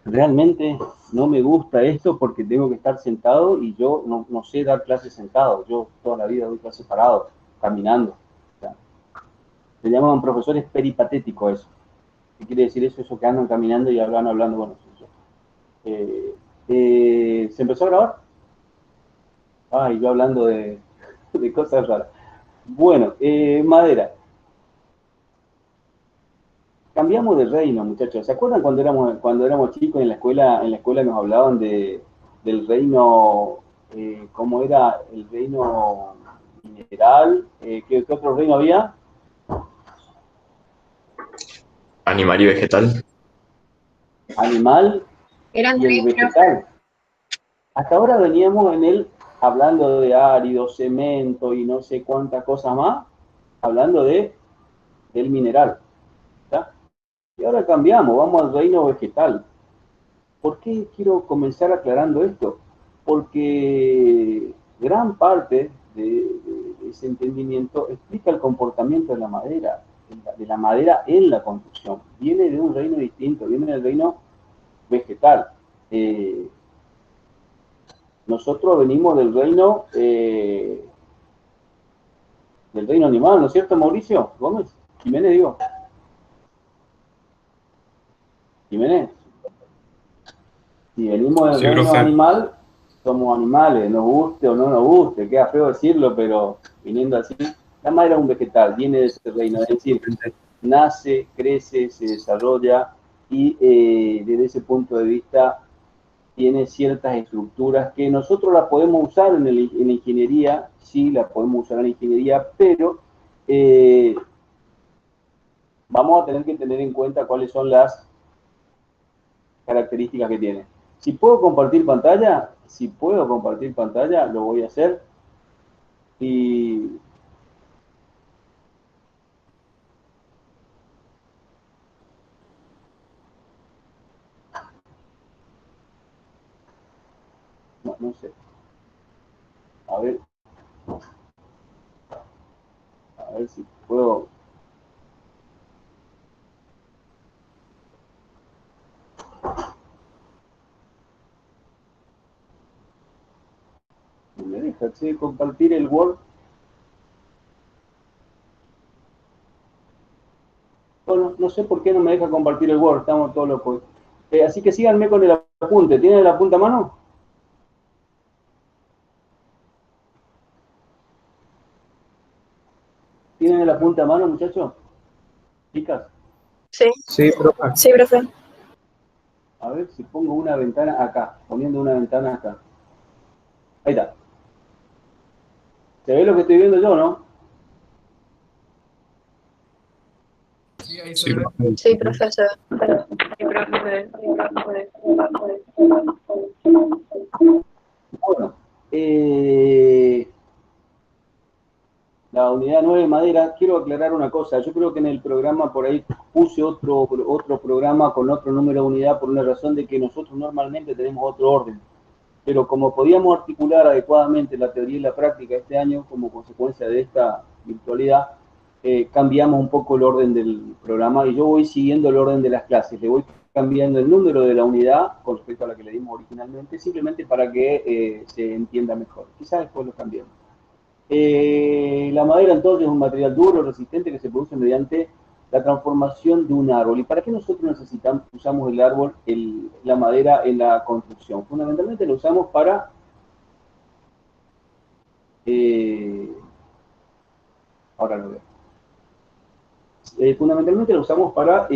realmente no me gusta esto porque tengo que estar sentado y yo no sé dar clases sentado. Yo toda la vida doy clases parado, caminando. O sea, se llaman profesores peripatéticos eso. ¿Qué quiere decir eso? Eso que andan caminando y hablando. Bueno, eso. ¿Se empezó a grabar? Ay, yo hablando de cosas raras. Bueno, madera. Cambiamos de reino, muchachos. ¿Se acuerdan cuando éramos chicos en la escuela nos hablaban del reino, cómo era el reino mineral? ¿Qué otro reino había? Animal y vegetal. Animal Eran y el tres, vegetal. Hasta ahora veníamos en él hablando de árido, cemento y no sé cuántas cosas más, hablando del mineral. ¿Está? Y ahora cambiamos, vamos al reino vegetal. ¿Por qué quiero comenzar aclarando esto? Porque gran parte de ese entendimiento explica el comportamiento de la madera en la construcción. Viene de un reino distinto, viene del reino vegetal. Eh, Nosotros venimos del reino animal, ¿no es cierto, Mauricio Gómez? Jiménez, digo. Jiménez. Si venimos del Sí, reino profe. animal, somos animales, nos guste o no nos guste, queda feo decirlo, pero viniendo así, la madera es un vegetal, viene de ese reino, es decir, nace, crece, se desarrolla y desde ese punto de vista tiene ciertas estructuras que nosotros las podemos usar en la ingeniería, sí, las podemos usar en la ingeniería, pero eh, vamos a tener que tener en cuenta cuáles son las características que tiene. Si puedo compartir pantalla, lo voy a hacer. Y no sé. A ver, a ver si puedo. No me deja, che, compartir el Word. Bueno, no sé por qué no me deja compartir el Word, estamos todos locos. Así que síganme con el apunte. ¿Tienen el apunte a mano? ¿Tienen el apunte a mano, muchachos? Chicas. sí, Sí, profe. sí, profe. A ver si pongo una ventana acá, poniendo una ventana acá. Ahí está. ¿Se ve lo que estoy viendo yo, no? Sí, profe. Sí, profesor. Bueno, la unidad 9 de madera, quiero aclarar una cosa. Yo creo que en el programa por ahí puse otro programa con otro número de unidad por una razón de que nosotros normalmente tenemos otro orden. Pero como podíamos articular adecuadamente la teoría y la práctica este año como consecuencia de esta virtualidad, cambiamos un poco el orden del programa y yo voy siguiendo el orden de las clases. Le voy cambiando el número de la unidad con respecto a la que le dimos originalmente, simplemente para que se entienda mejor. Quizás después lo cambiemos. La madera entonces es un material duro, resistente, que se produce mediante la transformación de un árbol. ¿Y para qué nosotros usamos el árbol, la madera en la construcción? Fundamentalmente lo usamos para... ahora lo veo. Fundamentalmente lo usamos para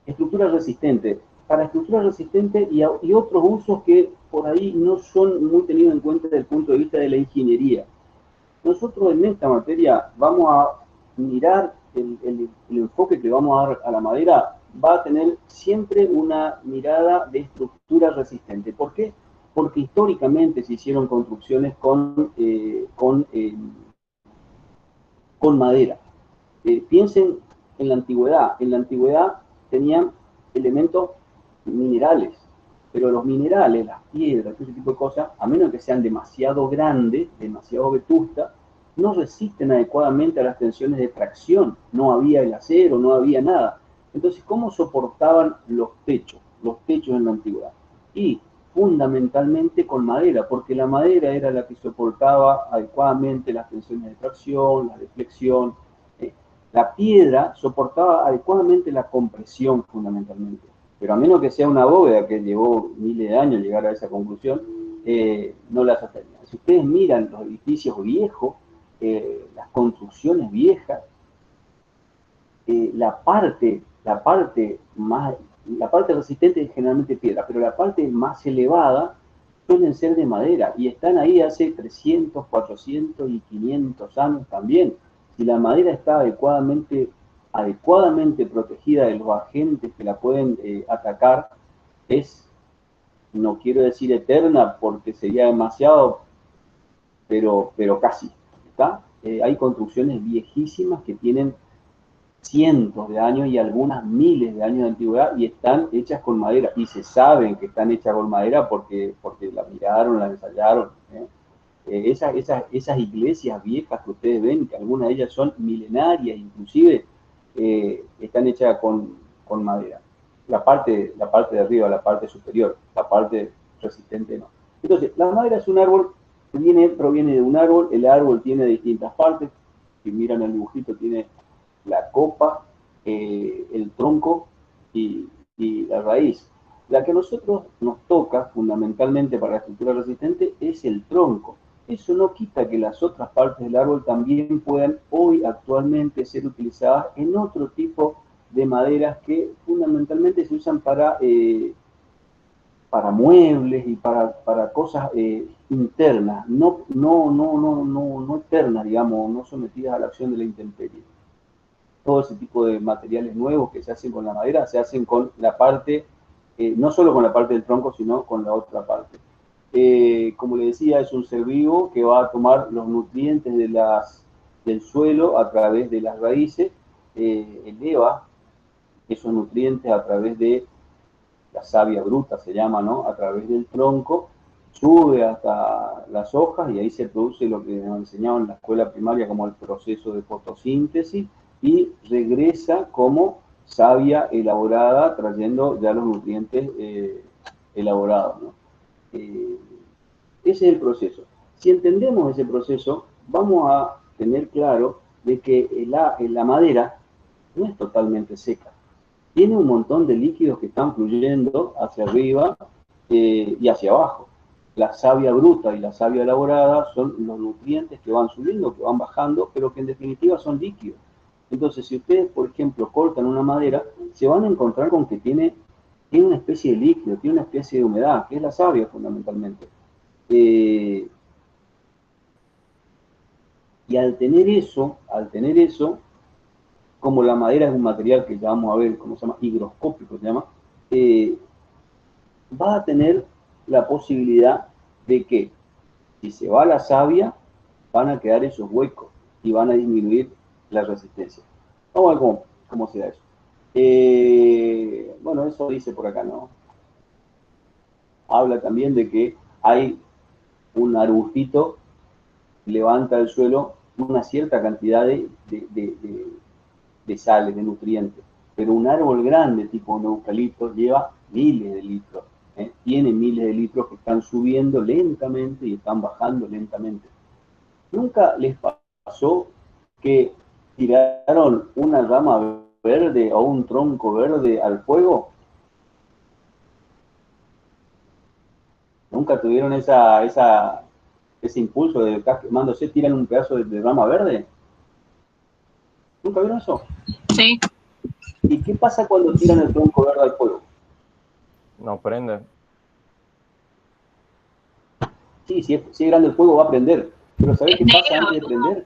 estructuras resistentes. Para estructuras resistentes y otros usos que por ahí no son muy tenidos en cuenta desde el punto de vista de la ingeniería. Nosotros en esta materia vamos a mirar el enfoque que vamos a dar a la madera, va a tener siempre una mirada de estructura resistente. ¿Por qué? Porque históricamente se hicieron construcciones con madera. Piensen en la antigüedad. En la antigüedad tenían elementos minerales, pero los minerales, las piedras, ese tipo de cosas, a menos que sean demasiado grandes, demasiado vetustas, no resisten adecuadamente a las tensiones de tracción. No había el acero, no había nada. Entonces, ¿cómo soportaban los techos en la antigüedad? Y fundamentalmente con madera, porque la madera era la que soportaba adecuadamente las tensiones de tracción, la deflexión. La piedra soportaba adecuadamente la compresión fundamentalmente, pero a menos que sea una bóveda que llevó miles de años llegar a esa conclusión, no la sostenía. Si ustedes miran los edificios viejos, las construcciones viejas, la parte resistente es generalmente piedra, pero la parte más elevada suelen ser de madera y están ahí hace 300, 400 y 500 años también. Si la madera está adecuadamente protegida de los agentes que la pueden atacar, no quiero decir eterna porque sería demasiado, pero casi, ¿está? Hay construcciones viejísimas que tienen cientos de años y algunas miles de años de antigüedad y están hechas con madera y se saben que están hechas con madera porque la miraron, la ensayaron. Esas iglesias viejas que ustedes ven, que algunas de ellas son milenarias inclusive, están hechas con madera. La parte de arriba, la parte superior, la parte resistente no. Entonces, la madera es un árbol que proviene de un árbol, el árbol tiene distintas partes, si miran el dibujito tiene la copa, el tronco y la raíz. La que a nosotros nos toca fundamentalmente para la estructura resistente es el tronco. Eso no quita que las otras partes del árbol también puedan hoy actualmente ser utilizadas en otro tipo de maderas que fundamentalmente se usan para muebles y para cosas internas, no externas, digamos, no sometidas a la acción de la intemperie. Todo ese tipo de materiales nuevos que se hacen con la madera se hacen con la parte, no solo con la parte del tronco, sino con la otra parte. Como le decía, es un ser vivo que va a tomar los nutrientes del suelo a través de las raíces, eleva esos nutrientes a través de la savia bruta, se llama, ¿no? A través del tronco, sube hasta las hojas y ahí se produce lo que nos enseñaban en la escuela primaria como el proceso de fotosíntesis y regresa como savia elaborada trayendo ya los nutrientes elaborados, ¿no? Ese es el proceso. Si entendemos ese proceso, vamos a tener claro de que la madera no es totalmente seca. Tiene un montón de líquidos que están fluyendo hacia arriba y hacia abajo. La savia bruta y la savia elaborada son los nutrientes que van subiendo, que van bajando, pero que en definitiva son líquidos. Entonces, si ustedes, por ejemplo, cortan una madera, se van a encontrar con que tiene una especie de líquido, tiene una especie de humedad, que es la savia fundamentalmente. Y al tener eso, como la madera es un material que ya vamos a ver, ¿cómo se llama? Higroscópico se llama, va a tener la posibilidad de que si se va la savia, van a quedar esos huecos y van a disminuir la resistencia. Vamos a ver cómo se da eso. Bueno, eso dice por acá, ¿no? Habla también de que hay un arbustito que levanta del suelo una cierta cantidad de sales, de nutrientes. Pero un árbol grande, tipo un eucalipto, lleva miles de litros. Tiene miles de litros que están subiendo lentamente y están bajando lentamente. ¿Nunca les pasó que tiraron una rama verde o un tronco verde al fuego? ¿Nunca tuvieron ese impulso de quemándose, tiran un pedazo de rama verde? ¿Nunca vieron eso? Sí. ¿Y qué pasa cuando tiran el tronco verde al fuego? No prende. Sí, si es grande el fuego va a prender. Pero ¿sabés qué pasa antes de prender?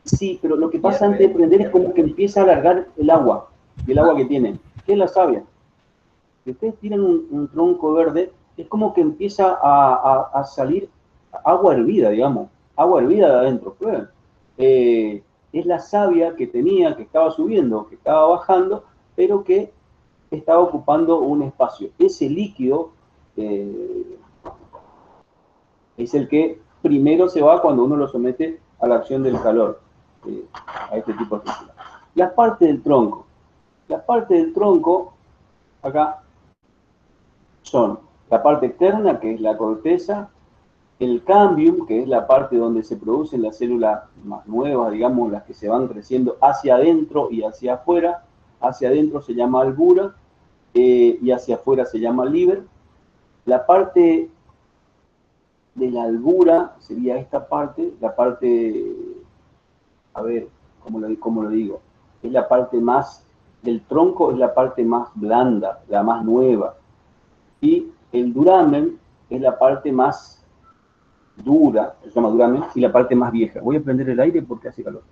Sí, pero lo que pasa antes de prender es como que empieza a alargar el agua. Y el agua que tiene, que es la savia. Si ustedes tiran un tronco verde, es como que empieza a salir agua hervida, digamos. Agua hervida de adentro. Es la savia que tenía, que estaba subiendo, que estaba bajando, pero que estaba ocupando un espacio. Ese líquido es el que primero se va cuando uno lo somete a la acción del calor, a este tipo de estructura. La parte del tronco. La parte del tronco, acá, son la parte externa, que es la corteza, el cambium, que es la parte donde se producen las células más nuevas, digamos, las que se van creciendo hacia adentro y hacia afuera. Hacia adentro se llama albura y hacia afuera se llama liber. La parte de la albura sería esta parte, la parte, a ver, ¿cómo lo digo? Es la parte más, del tronco es la parte más blanda, la más nueva. Y el duramen es la parte más dura, se llama duramen, y la parte más vieja. Voy a prender el aire porque hace calor.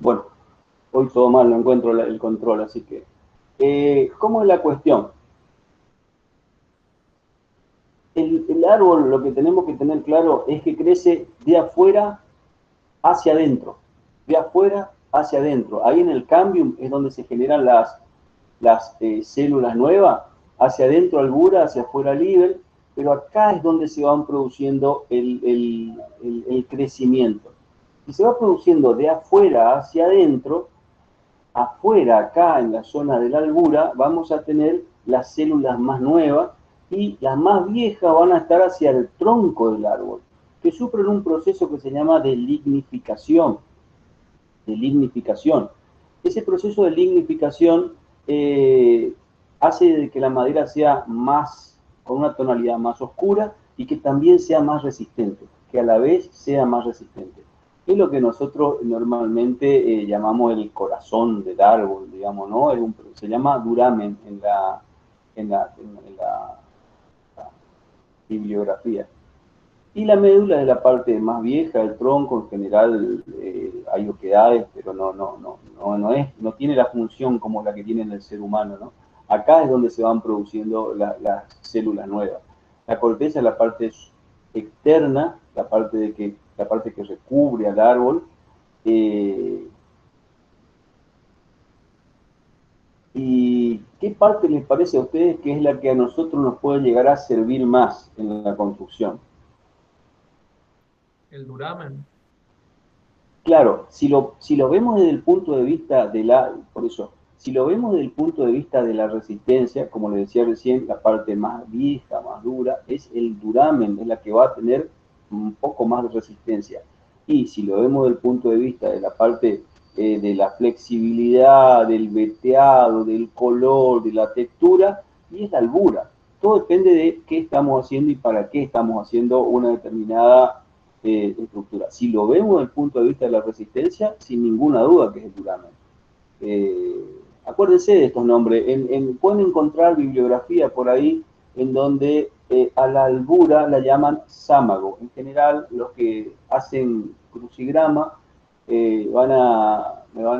Bueno, hoy todo mal, no encuentro el control, así que... ¿cómo es la cuestión? El árbol, lo que tenemos que tener claro es que crece de afuera hacia adentro, de afuera hacia adentro. Ahí en el cambium es donde se generan las células nuevas, hacia adentro albura, hacia afuera liber, pero acá es donde se van produciendo el crecimiento. Y se va produciendo de afuera hacia adentro, afuera acá en la zona de la albura vamos a tener las células más nuevas y las más viejas van a estar hacia el tronco del árbol, que sufren un proceso que se llama de lignificación. Ese proceso de lignificación hace que la madera sea más, con una tonalidad más oscura y que también sea más resistente, que a la vez sea más resistente. Es lo que nosotros normalmente llamamos el corazón del árbol, digamos, ¿no? Se llama duramen en la bibliografía. Y la médula es la parte más vieja, el tronco en general hay oquedades, pero no tiene la función como la que tiene en el ser humano, ¿no? Acá es donde se van produciendo las células nuevas. La corteza es la parte externa, la parte que recubre al árbol. ¿Y qué parte les parece a ustedes que es la que a nosotros nos puede llegar a servir más en la construcción? El duramen. Claro, si lo vemos desde el punto de vista por eso, si lo vemos desde el punto de vista de la resistencia, como les decía recién, la parte más vieja, más dura, es el duramen, es la que va a tener un poco más de resistencia. Y si lo vemos desde el punto de vista de la parte de la flexibilidad, del veteado, del color, de la textura, y es la albura. Todo depende de qué estamos haciendo y para qué estamos haciendo una determinada estructura. Si lo vemos desde el punto de vista de la resistencia, sin ninguna duda que es el duramen. Acuérdense de estos nombres. Pueden encontrar bibliografía por ahí en donde a la albura la llaman sámago. En general, los que hacen crucigrama me van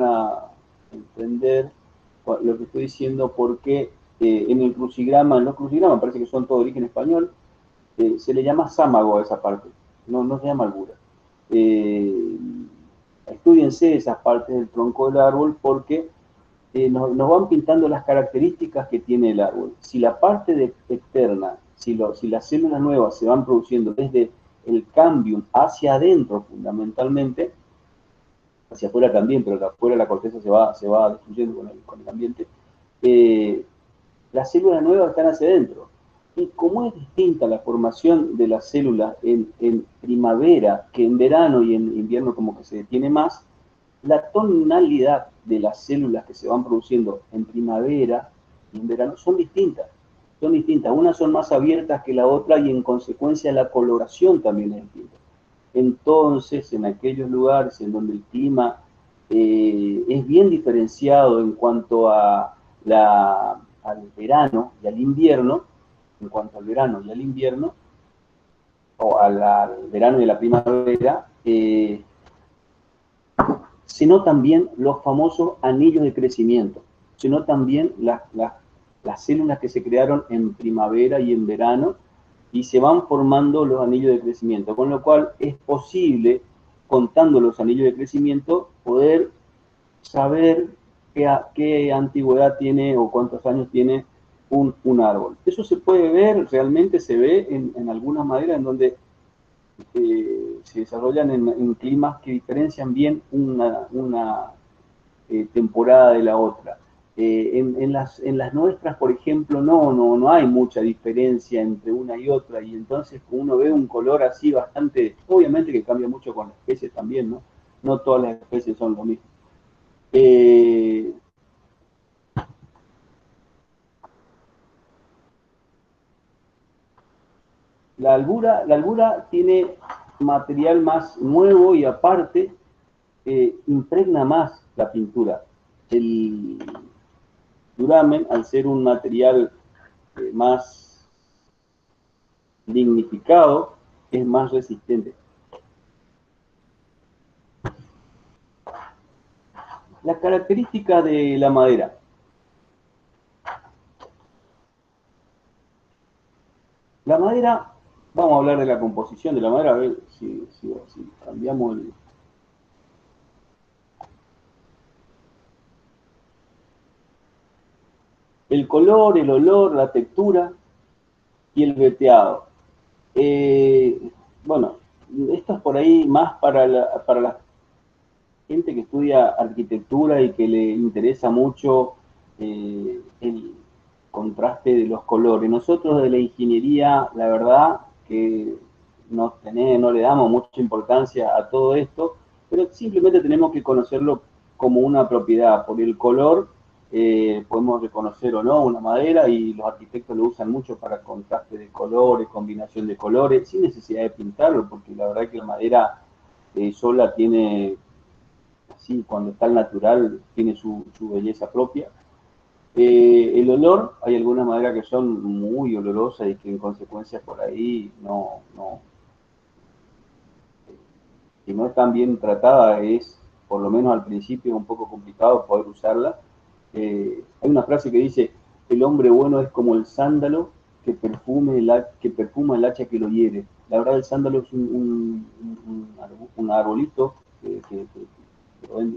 a entender lo que estoy diciendo porque en los crucigramas, parece que son todo de origen español, se le llama sámago a esa parte. No se llama albura. Estudiense esas partes del tronco del árbol porque nos van pintando las características que tiene el árbol. Si la parte externa, si las células nuevas se van produciendo desde el cambium hacia adentro fundamentalmente, hacia afuera también, pero de afuera la corteza se va destruyendo con el ambiente, las células nuevas están hacia adentro. Y como es distinta la formación de las células en primavera que en verano y en invierno como que se detiene más, la tonalidad de las células que se van produciendo en primavera y en verano son distintas. Unas son más abiertas que la otra y en consecuencia la coloración también es distinta. Entonces, en aquellos lugares en donde el clima es bien diferenciado en cuanto al verano y al invierno, o al verano y la primavera, se notan bien los famosos anillos de crecimiento, se notan bien las células que se crearon en primavera y en verano, y se van formando los anillos de crecimiento, con lo cual es posible, contando los anillos de crecimiento, poder saber qué antigüedad tiene o cuántos años tiene un árbol. Eso se puede ver, realmente se ve en algunas maderas en donde se desarrollan en climas que diferencian bien una temporada de la otra. En las nuestras, por ejemplo, no hay mucha diferencia entre una y otra, y entonces uno ve un color así bastante, obviamente que cambia mucho con las especies también, ¿no? No todas las especies son lo mismo. La albura tiene material más nuevo y aparte impregna más la pintura. El duramen, al ser un material más lignificado, es más resistente. La característica de la madera. La madera, vamos a hablar de la composición de la madera, a ver si cambiamos el color, el olor, la textura y el veteado. Bueno, esto es por ahí más para la gente que estudia arquitectura y que le interesa mucho el contraste de los colores. Nosotros de la ingeniería, la verdad que no le damos mucha importancia a todo esto, pero simplemente tenemos que conocerlo como una propiedad. Por el color podemos reconocer o no una madera, y los arquitectos lo usan mucho para contraste de colores, combinación de colores, sin necesidad de pintarlo, porque la verdad que la madera sola tiene, así cuando está al natural, tiene su belleza propia. El olor, hay algunas maderas que son muy olorosas y que en consecuencia por ahí si no están bien tratadas, es, por lo menos al principio, un poco complicado poder usarla. Hay una frase que dice: el hombre bueno es como el sándalo que perfuma el hacha que lo hiere. La verdad, el sándalo es un arbolito que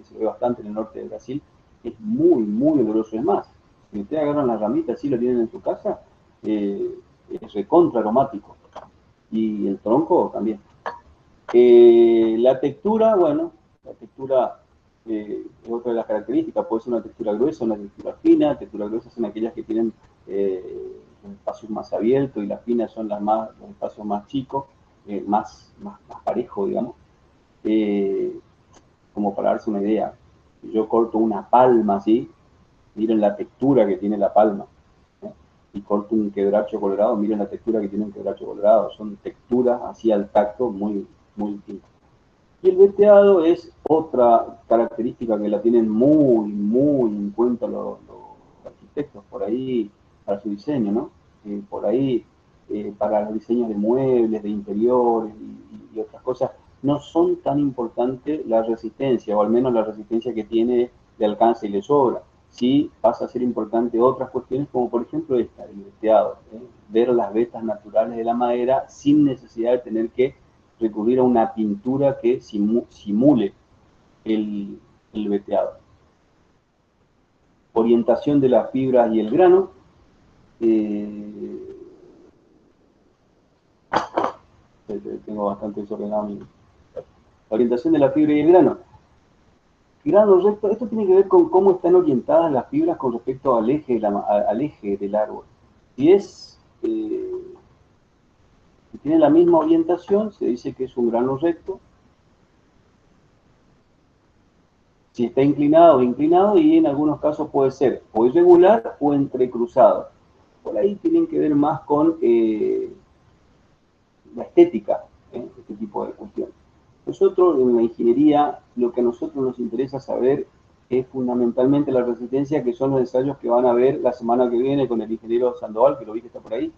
se ve bastante en el norte de Brasil. Es muy, muy oloroso. Es más, si ustedes agarran las ramitas, si lo tienen en su casa, es recontra aromático. Y el tronco también. La textura, bueno, la textura es otra de las características. Puede ser una textura gruesa, una textura fina. Texturas gruesas son aquellas que tienen los espacios más abiertos, y las finas son los espacios más chicos, más parejos, digamos. Como para darse una idea, si yo corto una palma así, miren la textura que tiene la palma. Y corto un quebracho colorado, miren la textura que tiene un quebracho colorado. Son texturas así al tacto muy distintas. Y el veteado es otra característica que la tienen muy en cuenta los arquitectos por ahí para su diseño, ¿no? Por ahí para los diseños de muebles, de interiores y otras cosas, no son tan importantes la resistencia, o al menos la resistencia que tiene de alcance y de sobra. Sí pasa a ser importante otras cuestiones, como por ejemplo esta, el veteado, ver las vetas naturales de la madera sin necesidad de tener que recurrir a una pintura que simule el veteado. Orientación de las fibras y el grano. Tengo bastante desordenado mi orientación de la fibra y el grano. Grano recto, esto tiene que ver con cómo están orientadas las fibras con respecto al eje del árbol. Si tiene la misma orientación, se dice que es un grano recto. Si está inclinado, y en algunos casos puede ser o irregular o entrecruzado. Por ahí tienen que ver más con la estética, este tipo de cuestiones. Nosotros en la ingeniería, lo que a nosotros nos interesa saber es fundamentalmente la resistencia, que son los ensayos que van a ver la semana que viene con el ingeniero Sandoval, que lo vi que está por ahí,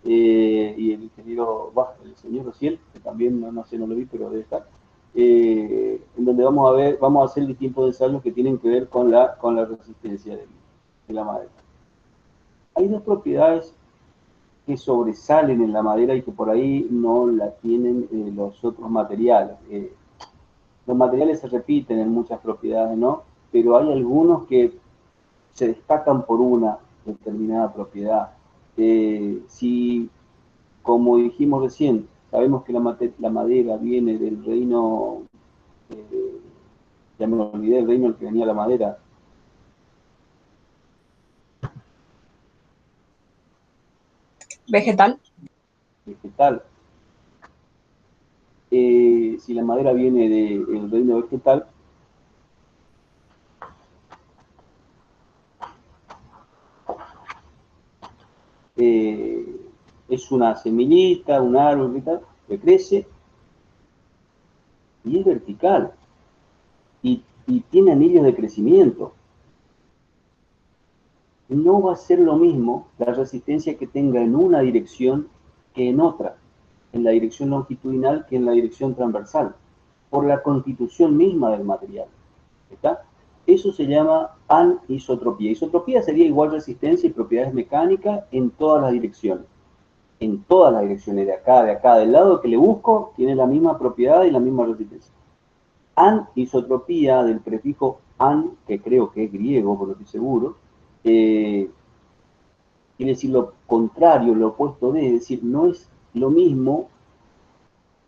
y el ingeniero, el señor Rociel, que también no lo vi, pero debe estar, en donde vamos a hacer distintos ensayos que tienen que ver con la resistencia de la madera. Hay dos propiedades que sobresalen en la madera y que por ahí no la tienen los otros materiales. Los materiales se repiten en muchas propiedades, ¿no? Pero hay algunos que se destacan por una determinada propiedad. Si, como dijimos recién, sabemos que la madera viene del reino, ya me olvidé del reino en el que venía la madera. Vegetal. Vegetal. Si la madera viene del reino vegetal, es una semillita, un árbol y tal, que crece y es vertical y tiene anillos de crecimiento. No va a ser lo mismo la resistencia que tenga en una dirección que en otra, en la dirección longitudinal que en la dirección transversal, por la constitución misma del material. ¿Está? Eso se llama anisotropía. Isotropía sería igual resistencia y propiedades mecánicas en todas las direcciones. En todas las direcciones, de acá, del lado que le busco, tiene la misma propiedad y la misma resistencia. Anisotropía, del prefijo an, que creo que es griego, por lo que estoy seguro, quiere decir lo contrario, lo opuesto de, es decir, no es lo mismo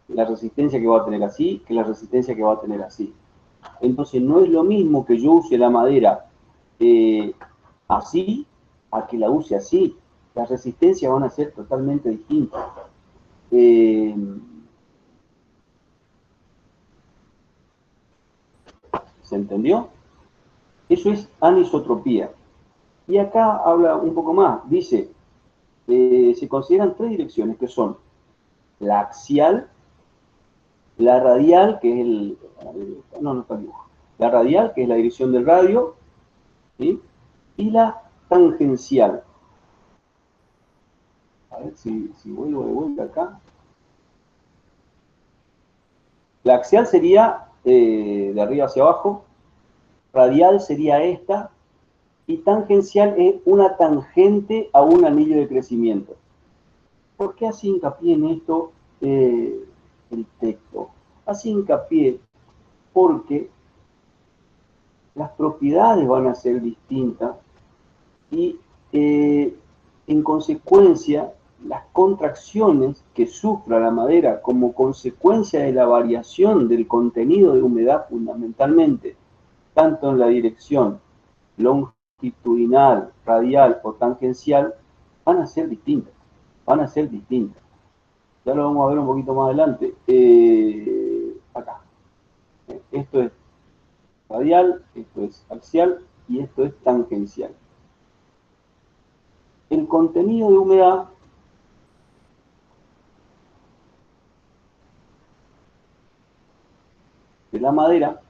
la resistencia que va a tener así que la resistencia que va a tener así. Entonces no es lo mismo que yo use la madera así a que la use así. Las resistencias van a ser totalmente distintas. ¿Se entendió? Eso es anisotropía. Y acá habla un poco más. Dice, se consideran tres direcciones que son la axial, la radial, que es no está el dibujo. La radial, que es la dirección del radio, ¿sí? Y la tangencial. A ver si vuelvo de vuelta acá. La axial sería de arriba hacia abajo, radial sería esta, y tangencial es una tangente a un anillo de crecimiento. ¿Por qué hace hincapié en esto el texto? Hace hincapié porque las propiedades van a ser distintas y en consecuencia las contracciones que sufra la madera como consecuencia de la variación del contenido de humedad fundamentalmente, tanto en la dirección longitudinal, radial o tangencial, van a ser distintas, Ya lo vamos a ver un poquito más adelante. Acá. Esto es radial, esto es axial y esto es tangencial. El contenido de humedad de la madera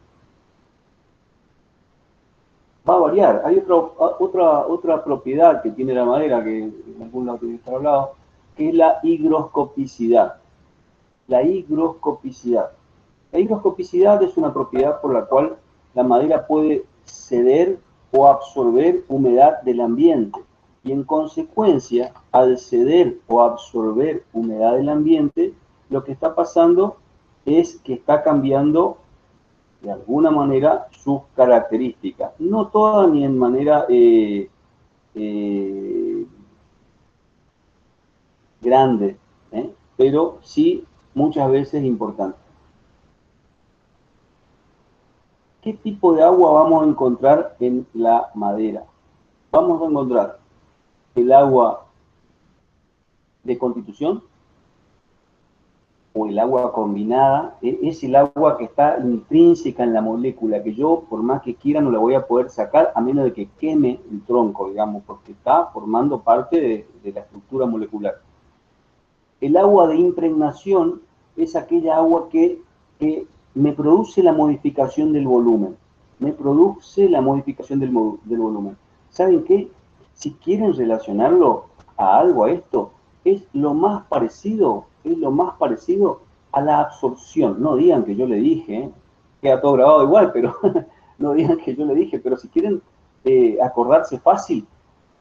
va a variar. Hay otra propiedad que tiene la madera, que en algún lado tiene que estar hablado, que es la higroscopicidad. La higroscopicidad. La higroscopicidad es una propiedad por la cual la madera puede ceder o absorber humedad del ambiente. Y en consecuencia, al ceder o absorber humedad del ambiente, lo que está pasando es que está cambiando de alguna manera sus características. No todas ni en manera grande, pero sí muchas veces importante. ¿Qué tipo de agua vamos a encontrar en la madera? Vamos a encontrar el agua de constitución o el agua combinada, es el agua que está intrínseca en la molécula, que yo, por más que quiera, no la voy a poder sacar a menos de que queme el tronco, digamos, porque está formando parte de la estructura molecular. El agua de impregnación es aquella agua que me produce la modificación del volumen. ¿Saben qué? Si quieren relacionarlo a algo, a esto, es lo más parecido a la absorción. No digan que yo le dije, queda todo grabado igual, pero no digan que yo le dije, pero si quieren acordarse fácil,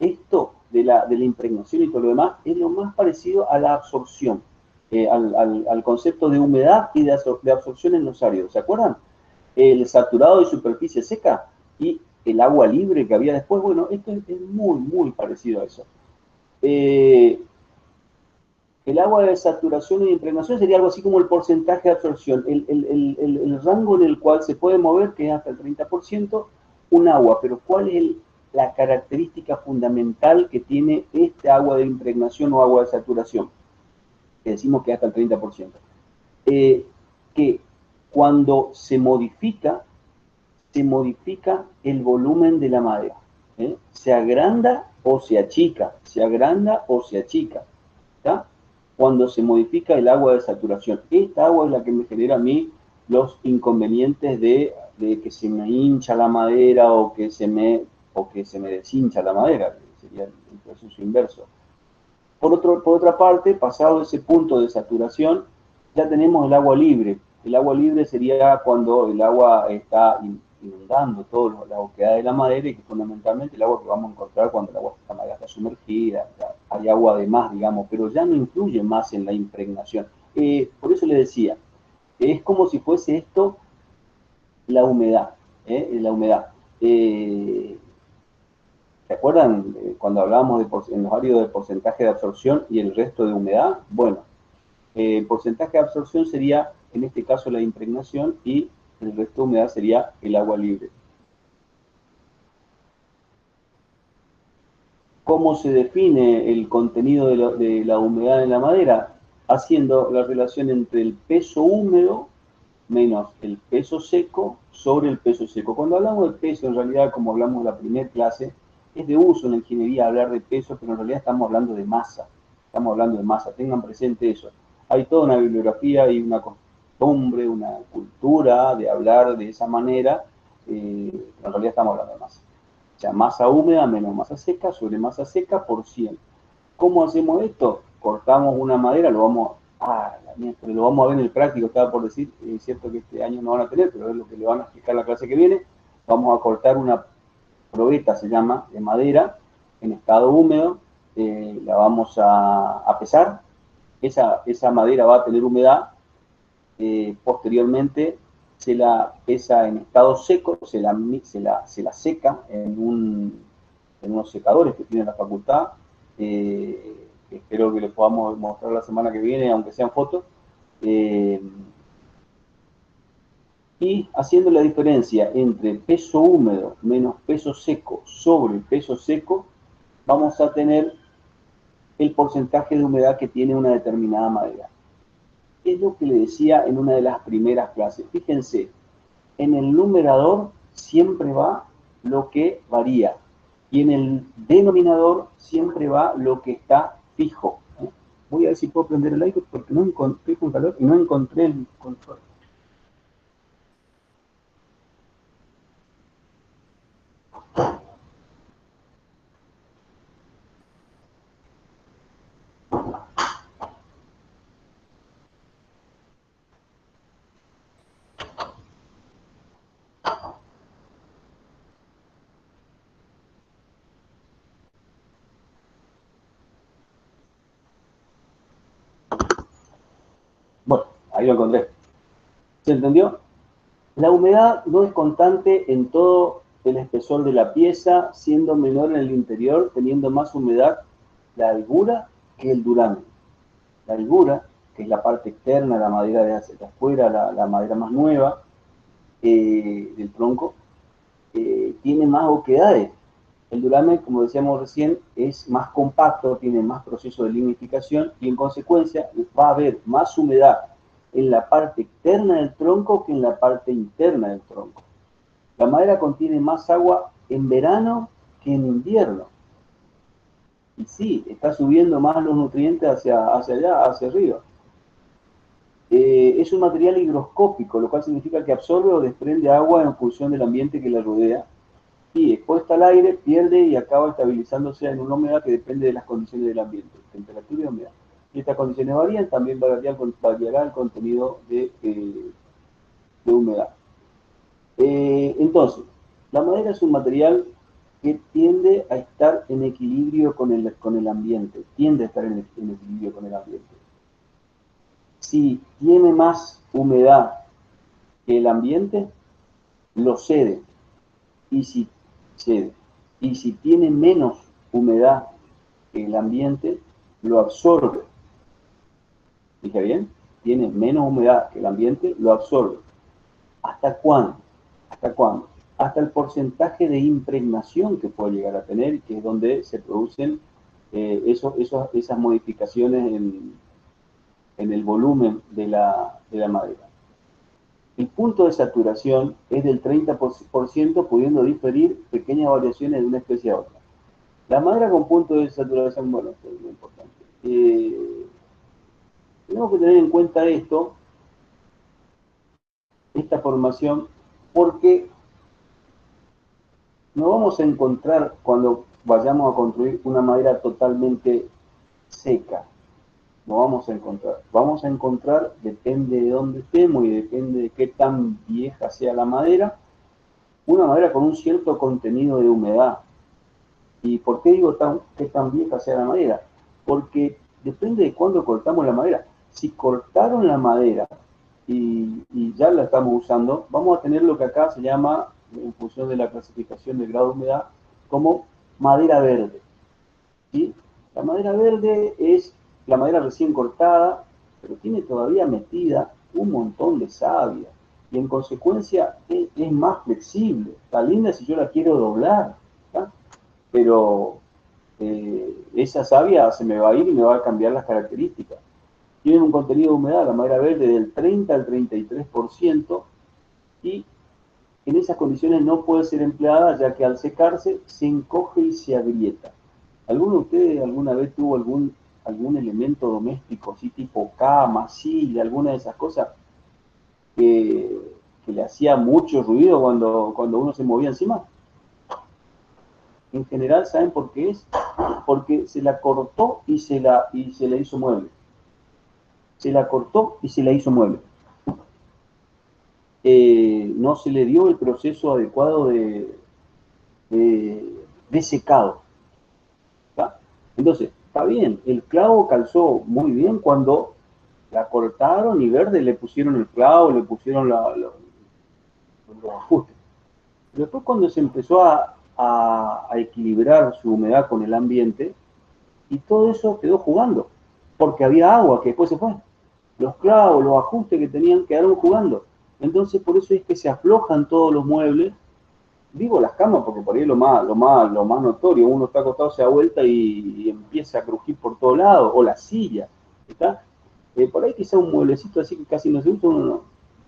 esto de la impregnación y todo lo demás, es lo más parecido a la absorción, al concepto de humedad y de absorción en los áridos. ¿Se acuerdan? El saturado de superficie seca y el agua libre que había después. Bueno, esto es muy, muy parecido a eso. El agua de saturación y de impregnación sería algo así como el porcentaje de absorción, el rango en el cual se puede mover, que es hasta el 30%, un agua. Pero ¿cuál es la característica fundamental que tiene este agua de impregnación o agua de saturación? Que decimos que hasta el 30%. Que cuando se modifica el volumen de la madera. Se agranda o se achica, se agranda o se achica. ¿Está? Cuando se modifica el agua de saturación. Esta agua es la que me genera a mí los inconvenientes de que se me hincha la madera o que se me deshincha la madera, que sería el proceso inverso. Por otra parte, pasado ese punto de saturación, ya tenemos el agua libre. El agua libre sería cuando el agua está inundando toda la oquedad de la madera y que fundamentalmente el agua que vamos a encontrar cuando la madera está sumergida, hay agua de más, digamos, pero ya no influye más en la impregnación. Por eso le decía, es como si fuese esto la humedad, la humedad. ¿Se acuerdan cuando hablábamos en los áridos de porcentaje de absorción y el resto de humedad? Bueno, el porcentaje de absorción sería, en este caso, la impregnación y el resto de humedad sería el agua libre. ¿Cómo se define el contenido de la humedad en la madera? Haciendo la relación entre el peso húmedo menos el peso seco sobre el peso seco. Cuando hablamos de peso, en realidad, como hablamos en la primera clase, es de uso en la ingeniería hablar de peso, pero en realidad estamos hablando de masa. Estamos hablando de masa, tengan presente eso. Hay toda una bibliografía y una costumbre, una cultura de hablar de esa manera, pero en realidad estamos hablando de masa. O sea, masa húmeda menos masa seca sobre masa seca por 100. ¿Cómo hacemos esto? Cortamos una madera, lo vamos pero lo vamos a ver en el práctico, estaba por decir, es cierto que este año no van a tener, pero es lo que le van a explicar la clase que viene. Vamos a cortar una probeta, se llama, de madera, en estado húmedo, la vamos a pesar, esa madera va a tener humedad, posteriormente se la pesa en estado seco, se la seca en unos secadores que tiene la facultad, espero que les podamos mostrar la semana que viene, aunque sean fotos, y haciendo la diferencia entre peso húmedo menos peso seco sobre peso seco, vamos a tener el porcentaje de humedad que tiene una determinada madera. Es lo que le decía en una de las primeras clases. Fíjense, en el numerador siempre va lo que varía y en el denominador siempre va lo que está fijo. Voy a ver si puedo prender el aire porque no encontré con calor y no encontré el control. Bueno, ahí lo encontré. ¿Se entendió? La humedad no es constante en todo el espesor de la pieza, siendo menor en el interior, teniendo más humedad la albura que el duramen. La albura, que es la parte externa, la madera de hacia afuera, la madera más nueva del tronco, tiene más oquedades. El duramen, como decíamos recién, es más compacto, tiene más proceso de lignificación y en consecuencia va a haber más humedad en la parte externa del tronco que en la parte interna del tronco. La madera contiene más agua en verano que en invierno. Y sí, está subiendo más los nutrientes hacia allá, hacia arriba. Es un material higroscópico, lo cual significa que absorbe o desprende agua en función del ambiente que la rodea. Y expuesta al aire, pierde y acaba estabilizándose en una humedad que depende de las condiciones del ambiente, temperatura y humedad. Si estas condiciones varían, también variará el contenido de humedad. Entonces, la madera es un material que tiende a estar en equilibrio con el ambiente, tiende a estar en equilibrio con el ambiente. Si tiene más humedad que el ambiente, lo cede, y si cede. Y si tiene menos humedad que el ambiente, lo absorbe. ¿Dije bien? Tiene menos humedad que el ambiente, lo absorbe. ¿Hasta cuándo? ¿Hasta cuándo? Hasta el porcentaje de impregnación que puede llegar a tener, que es donde se producen esas modificaciones en el volumen de la madera. El punto de saturación es del 30%, pudiendo diferir pequeñas variaciones de una especie a otra. La madera con punto de saturación, bueno, esto es muy importante. Tenemos que tener en cuenta esta formación, porque no vamos a encontrar cuando vayamos a construir una madera totalmente seca. No vamos a encontrar. Vamos a encontrar, depende de dónde estemos y depende de qué tan vieja sea la madera, una madera con un cierto contenido de humedad. ¿Y por qué digo qué tan vieja sea la madera? Porque depende de cuándo cortamos la madera. Si cortaron la madera y ya la estamos usando, vamos a tener lo que acá se llama, en función de la clasificación del grado de humedad, como madera verde. ¿Sí? La madera verde es la madera recién cortada, pero tiene todavía metida un montón de savia, y en consecuencia es más flexible. Está linda si yo la quiero doblar, ¿tá? Pero esa savia se me va a ir y me va a cambiar las características. Tiene un contenido de humedad, la madera verde, del 30 al 33%, y en esas condiciones no puede ser empleada, ya que al secarse se encoge y se agrieta. ¿Alguno de ustedes alguna vez tuvo algún elemento doméstico, así tipo cama, silla, alguna de esas cosas, que le hacía mucho ruido cuando uno se movía encima? En general, ¿saben por qué es? Porque se la cortó y se la hizo mueble. Se la cortó y se la hizo mueble. No se le dio el proceso adecuado de secado. ¿Tá? Entonces, está bien, el clavo calzó muy bien cuando la cortaron y verde le pusieron el clavo, le pusieron los ajustes. Pero después, cuando se empezó a equilibrar su humedad con el ambiente, y todo eso quedó jugando, porque había agua que después se fue. Los clavos, los ajustes que tenían quedaron jugando. Entonces, por eso es que se aflojan todos los muebles. Digo las camas porque por ahí es lo más notorio. Uno está acostado, se da vuelta y empieza a crujir por todos lados, o la silla, ¿está? Por ahí quizá un mueblecito así que casi no se usa, uno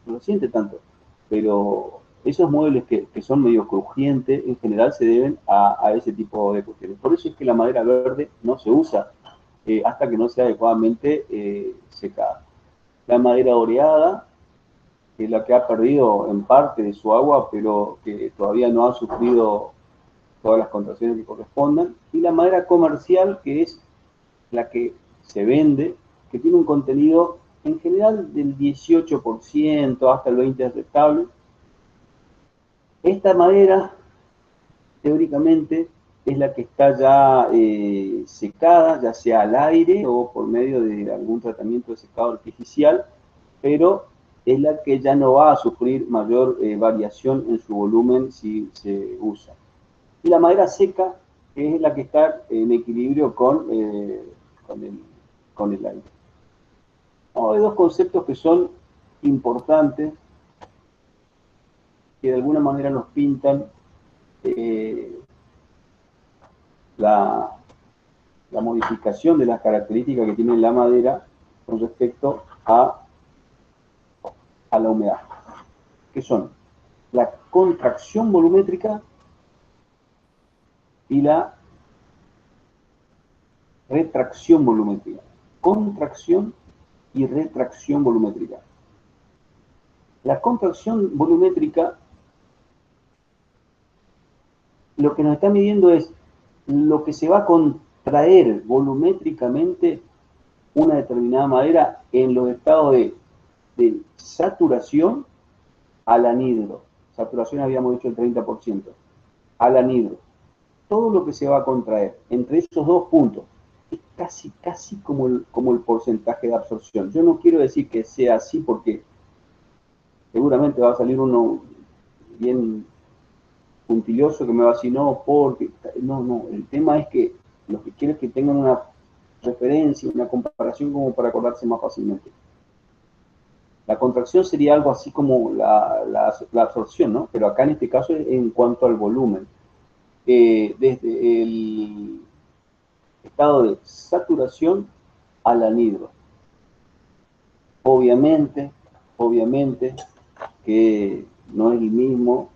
no lo siente tanto. Pero esos muebles que son medio crujientes, en general se deben a ese tipo de cuestiones. Por eso es que la madera verde no se usa hasta que no sea adecuadamente secada. La madera oreada, que es la que ha perdido en parte de su agua, pero que todavía no ha sufrido todas las contracciones que correspondan. Y la madera comercial, que es la que se vende, que tiene un contenido en general del 18% hasta el 20% aceptable. Esta madera, teóricamente, es la que está ya secada, ya sea al aire o por medio de algún tratamiento de secado artificial, pero es la que ya no va a sufrir mayor variación en su volumen si se usa. Y la madera seca es la que está en equilibrio con el aire. Hay dos conceptos que son importantes, que de alguna manera nos pintan la modificación de las características que tiene la madera con respecto a la humedad, que son la contracción volumétrica y la retracción volumétrica. Contracción y retracción volumétrica. La contracción volumétrica lo que nos está midiendo es lo que se va a contraer volumétricamente una determinada madera en los estados de saturación al anhidro. Saturación habíamos dicho el 30%. Al anhidro. todo lo que se va a contraer entre esos dos puntos es casi como el porcentaje de absorción. Yo no quiero decir que sea así porque seguramente va a salir uno bien puntilloso que me va a decir, no, porque... No, el tema es que lo que quiero es que tengan una referencia, una comparación como para acordarse más fácilmente. La contracción sería algo así como la absorción, ¿no? Pero acá en este caso es en cuanto al volumen. Desde el estado de saturación al anhidro. Obviamente que no es el mismo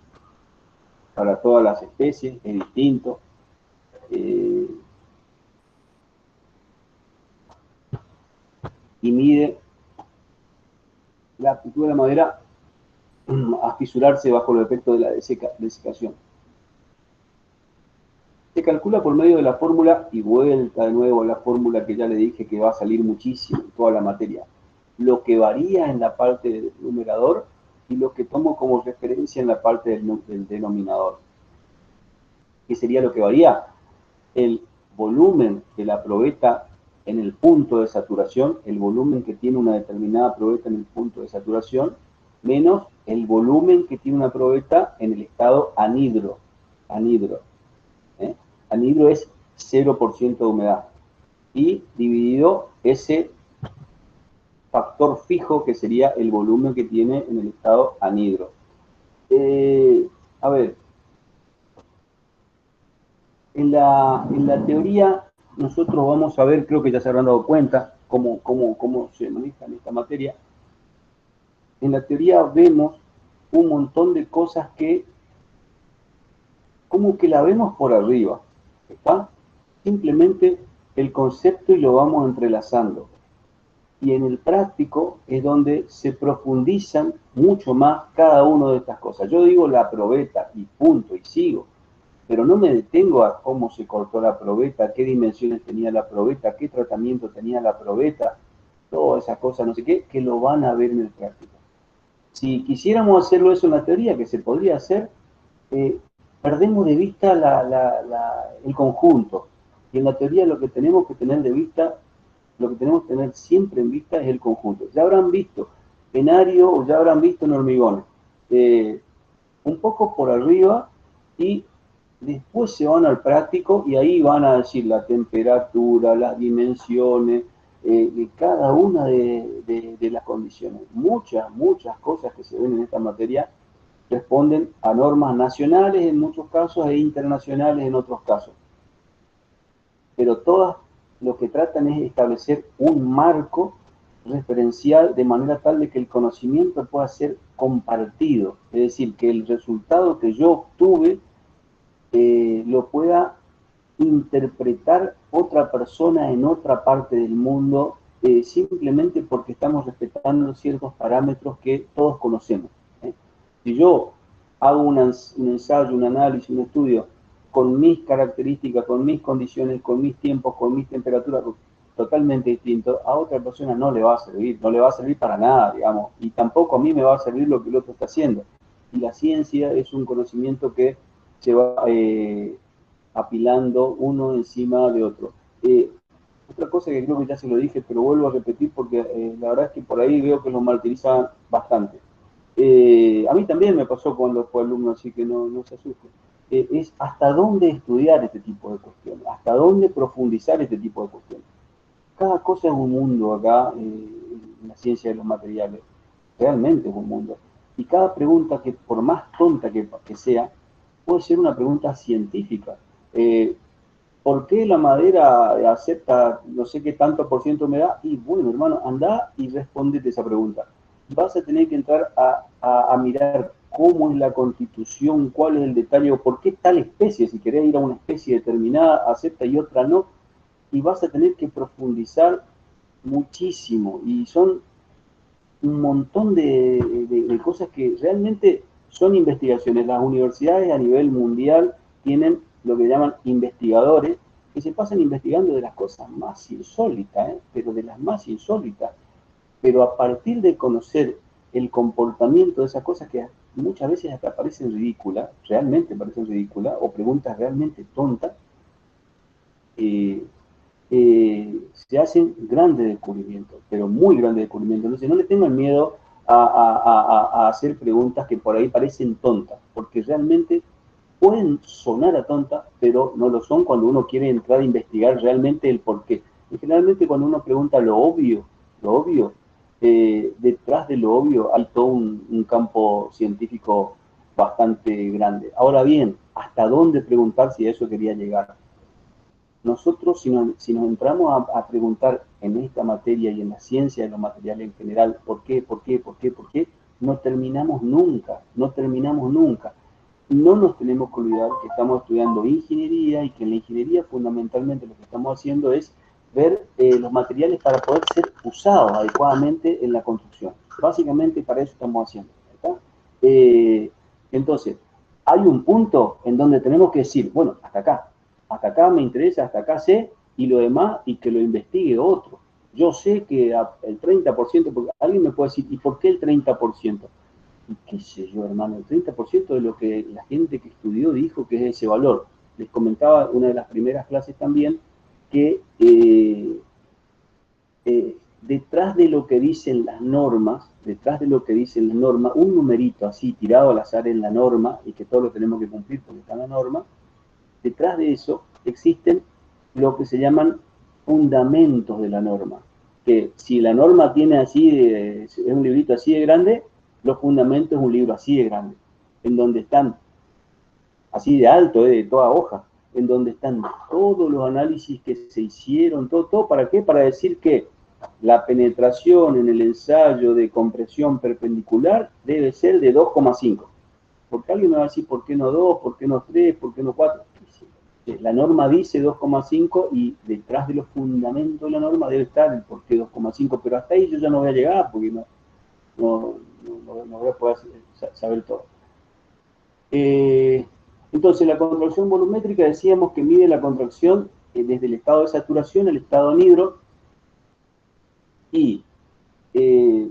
para todas las especies, es distinto. Y mide la aptitud de la madera a fisurarse bajo el efecto de la desecación. Se calcula por medio de la fórmula, y vuelta de nuevo a la fórmula que ya le dije que va a salir muchísimo en toda la materia. Lo que varía en la parte del numerador y lo que tomo como referencia en la parte del denominador. ¿Qué sería lo que varía? El volumen de la probeta en el punto de saturación, el volumen que tiene una determinada probeta en el punto de saturación, menos el volumen que tiene una probeta en el estado anhidro. Anhidro es 0% de humedad. Y dividido ese factor fijo que sería el volumen que tiene en el estado anhidro. A ver, en la teoría nosotros vamos a ver, creo que ya se habrán dado cuenta, cómo se maneja en esta materia. En la teoría vemos un montón de cosas que como que la vemos por arriba, ¿está? Simplemente el concepto y lo vamos entrelazando. Y en el práctico es donde se profundizan mucho más cada una de estas cosas. Yo digo la probeta y punto, y sigo. Pero no me detengo a cómo se cortó la probeta, qué dimensiones tenía la probeta, qué tratamiento tenía la probeta, todas esas cosas, no sé qué, que lo van a ver en el práctico. Si quisiéramos hacerlo eso en la teoría, que se podría hacer, perdemos de vista el conjunto. Y en la teoría lo que tenemos que tener de vista, lo que tenemos que tener siempre en vista es el conjunto. Ya habrán visto en ario o ya habrán visto en hormigón. Un poco por arriba y después se van al práctico y ahí van a decir la temperatura, las dimensiones, de cada una de las condiciones. Muchas cosas que se ven en esta materia responden a normas nacionales en muchos casos e internacionales en otros casos. Pero todas lo que tratan es establecer un marco referencial de manera tal de que el conocimiento pueda ser compartido. Es decir, que el resultado que yo obtuve lo pueda interpretar otra persona en otra parte del mundo simplemente porque estamos respetando ciertos parámetros que todos conocemos. Si yo hago un ensayo, un análisis, un estudio con mis características, con mis condiciones, con mis tiempos, con mis temperaturas totalmente distintos, a otra persona no le va a servir para nada, digamos, y tampoco a mí me va a servir lo que el otro está haciendo. Y la ciencia es un conocimiento que se va apilando uno encima de otro. Otra cosa que creo que ya se lo dije, pero vuelvo a repetir porque la verdad es que por ahí veo que los martirizan bastante. A mí también me pasó cuando fue alumno, así que no se asuste. Es hasta dónde estudiar este tipo de cuestiones, hasta dónde profundizar este tipo de cuestiones. Cada cosa es un mundo acá en la ciencia de los materiales, realmente es un mundo. Y cada pregunta, que por más tonta que sea, puede ser una pregunta científica. ¿Por qué la madera acepta no sé qué tanto por ciento de humedad? Y bueno, hermano, anda y respóndete esa pregunta. Vas a tener que entrar a mirar cómo es la constitución, cuál es el detalle, o por qué tal especie, si querés ir a una especie determinada, acepta y otra no, y vas a tener que profundizar muchísimo. Y son un montón de cosas que realmente son investigaciones. Las universidades a nivel mundial tienen lo que llaman investigadores que se pasan investigando de las cosas más insólitas, pero de las más insólitas. Pero a partir de conocer el comportamiento de esas cosas, que muchas veces hasta parecen ridículas, realmente parecen ridículas, o preguntas realmente tontas, se hacen grandes descubrimientos, pero muy grandes descubrimientos. Entonces no le tengan miedo a hacer preguntas que por ahí parecen tontas, porque realmente pueden sonar a tontas, pero no lo son cuando uno quiere entrar a investigar realmente el porqué. Y generalmente cuando uno pregunta lo obvio, detrás de lo obvio hay todo un campo científico bastante grande. Ahora bien, ¿hasta dónde preguntar si a eso quería llegar? Nosotros, si nos entramos a preguntar en esta materia y en la ciencia de los materiales en general, ¿por qué? No terminamos nunca, no terminamos nunca. No nos tenemos que olvidar que estamos estudiando ingeniería y que en la ingeniería fundamentalmente lo que estamos haciendo es ver los materiales para poder ser usados adecuadamente en la construcción. Básicamente para eso estamos haciendo. Entonces, hay un punto en donde tenemos que decir, bueno, hasta acá me interesa, hasta acá sé, y lo demás, y que lo investigue otro. Yo sé que el 30%, porque alguien me puede decir, ¿y por qué el 30%? Y qué sé yo, hermano, el 30% de lo que la gente que estudió dijo que es ese valor. Les comentaba una de las primeras clases también que detrás de lo que dicen las normas, un numerito así tirado al azar en la norma, y que todos lo tenemos que cumplir porque está en la norma, detrás de eso existen lo que se llaman fundamentos de la norma. Que si la norma tiene es un librito así de grande, los fundamentos es un libro así de grande, en donde están, así de alto, de toda hoja, en donde están todos los análisis que se hicieron, todo, ¿para qué? Para decir que la penetración en el ensayo de compresión perpendicular debe ser de 2,5. Porque alguien me va a decir, ¿por qué no 2? ¿Por qué no 3? ¿Por qué no 4? La norma dice 2,5 y detrás de los fundamentos de la norma debe estar el por qué 2,5, pero hasta ahí yo ya no voy a llegar porque no voy a poder saber todo. Entonces, la contracción volumétrica decíamos que mide la contracción desde el estado de saturación al estado anhidro, y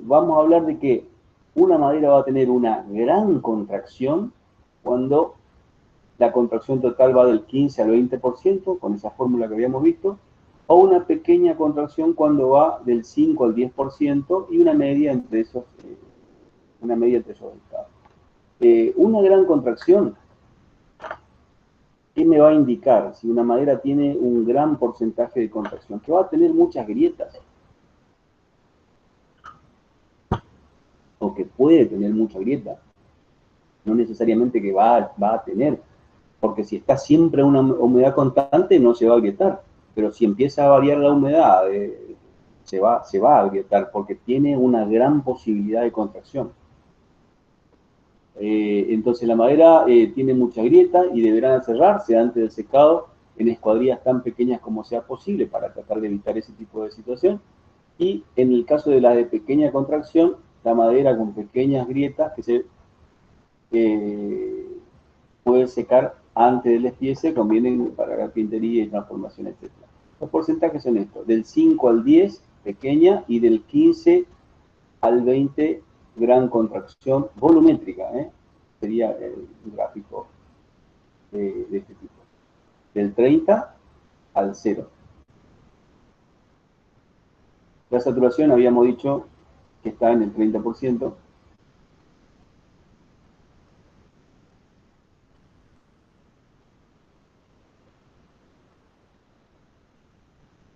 vamos a hablar de que una madera va a tener una gran contracción cuando la contracción total va del 15 al 20%, con esa fórmula que habíamos visto, o una pequeña contracción cuando va del 5 al 10%, y una media entre esos estados. Una gran contracción, ¿qué me va a indicar? Si una madera tiene un gran porcentaje de contracción, que va a tener muchas grietas, o que puede tener mucha grieta, no necesariamente que va a tener, porque si está siempre una humedad constante no se va a agrietar, pero si empieza a variar la humedad, se va a agrietar porque tiene una gran posibilidad de contracción. Entonces la madera tiene mucha grieta y deberán cerrarse antes del secado en escuadrillas tan pequeñas como sea posible para tratar de evitar ese tipo de situación. Y en el caso de la de pequeña contracción, la madera con pequeñas grietas que se puede secar antes del despiece, convienen para carpintería y transformación, etc. Los porcentajes son estos: del 5 al 10, pequeña, y del 15 al 20, gran contracción volumétrica. Sería el gráfico de este tipo. Del 30 al 0. La saturación habíamos dicho que está en el 30%.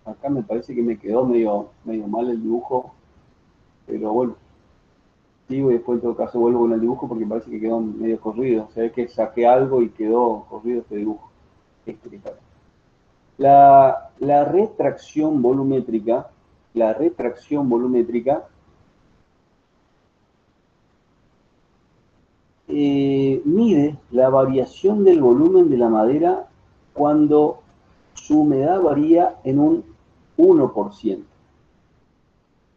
Acá me parece que me quedó medio mal el dibujo, pero bueno, sigo y después en todo caso vuelvo con el dibujo porque parece que quedó medio corrido. Se ve que saqué algo y quedó corrido este dibujo. La retracción volumétrica mide la variación del volumen de la madera cuando su humedad varía en un 1%.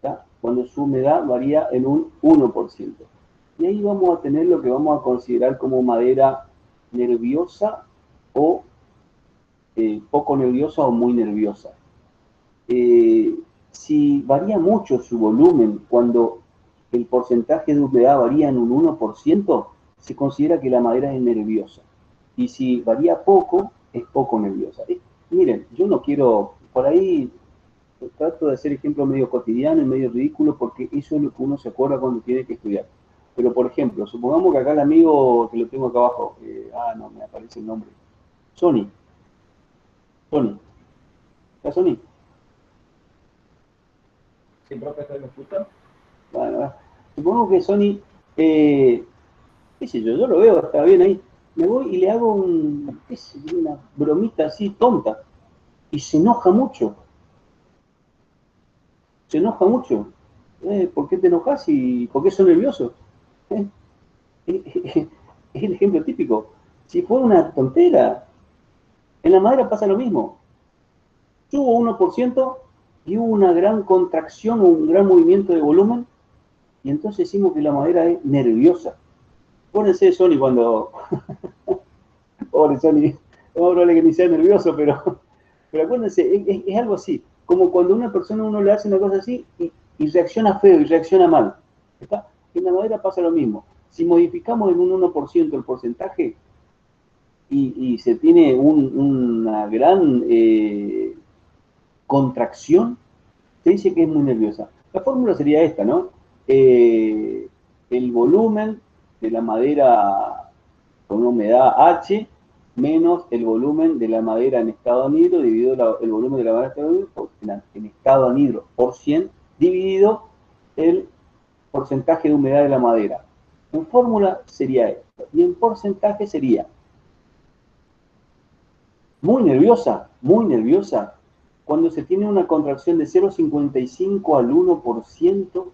¿Tá? Cuando su humedad varía en un 1%. Y ahí vamos a tener lo que vamos a considerar como madera nerviosa o poco nerviosa o muy nerviosa. Si varía mucho su volumen cuando el porcentaje de humedad varía en un 1%, se considera que la madera es nerviosa. Y si varía poco, es poco nerviosa. Miren, yo no quiero, por ahí trato de hacer ejemplos medio cotidianos y medio ridículos porque eso es lo que uno se acuerda cuando tiene que estudiar. Pero, por ejemplo, supongamos que acá el amigo que lo tengo acá abajo, no me aparece el nombre, Sony. ¿Está Sony? Sí, profesor, ¿me escucha? Bueno, supongamos que Sony, qué sé yo lo veo, está bien ahí. Me voy y le hago una bromita así tonta. Y se enoja mucho. Se enoja mucho. ¿Por qué te enojas y por qué sos nervioso? ¿Eh? Es el ejemplo típico. Si fue una tontera, en la madera pasa lo mismo. Subo 1% y hubo una gran contracción o un gran movimiento de volumen, y entonces decimos que la madera es nerviosa. Pónganse Sony cuando... Pobre Sony, es más probable que ni sea nervioso, pero acuérdense, es algo así. Como cuando una persona uno le hace una cosa así y reacciona feo y reacciona mal. ¿Está? En la madera pasa lo mismo. Si modificamos en un 1% el porcentaje y se tiene una gran contracción, se dice que es muy nerviosa. La fórmula sería esta, ¿no? El volumen de la madera con una humedad H menos el volumen de la madera en estado anhidro dividido el volumen de la madera en estado anhidro por 100 dividido el porcentaje de humedad de la madera. En fórmula sería esto, y en porcentaje sería muy nerviosa, cuando se tiene una contracción de 0,55 al 1%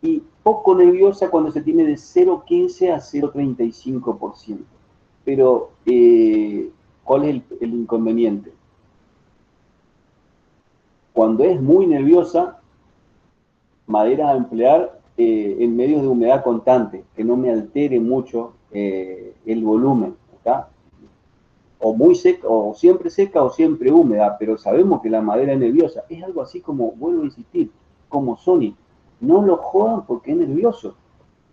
y poco nerviosa cuando se tiene de 0,15 a 0,35%. Pero, ¿cuál es el inconveniente? Cuando es muy nerviosa, madera a emplear en medios de humedad constante, que no me altere mucho el volumen, ¿está? O muy seca, o siempre húmeda, pero sabemos que la madera es nerviosa. Es algo así como, vuelvo a insistir, como Sony. No lo jodan porque es nervioso.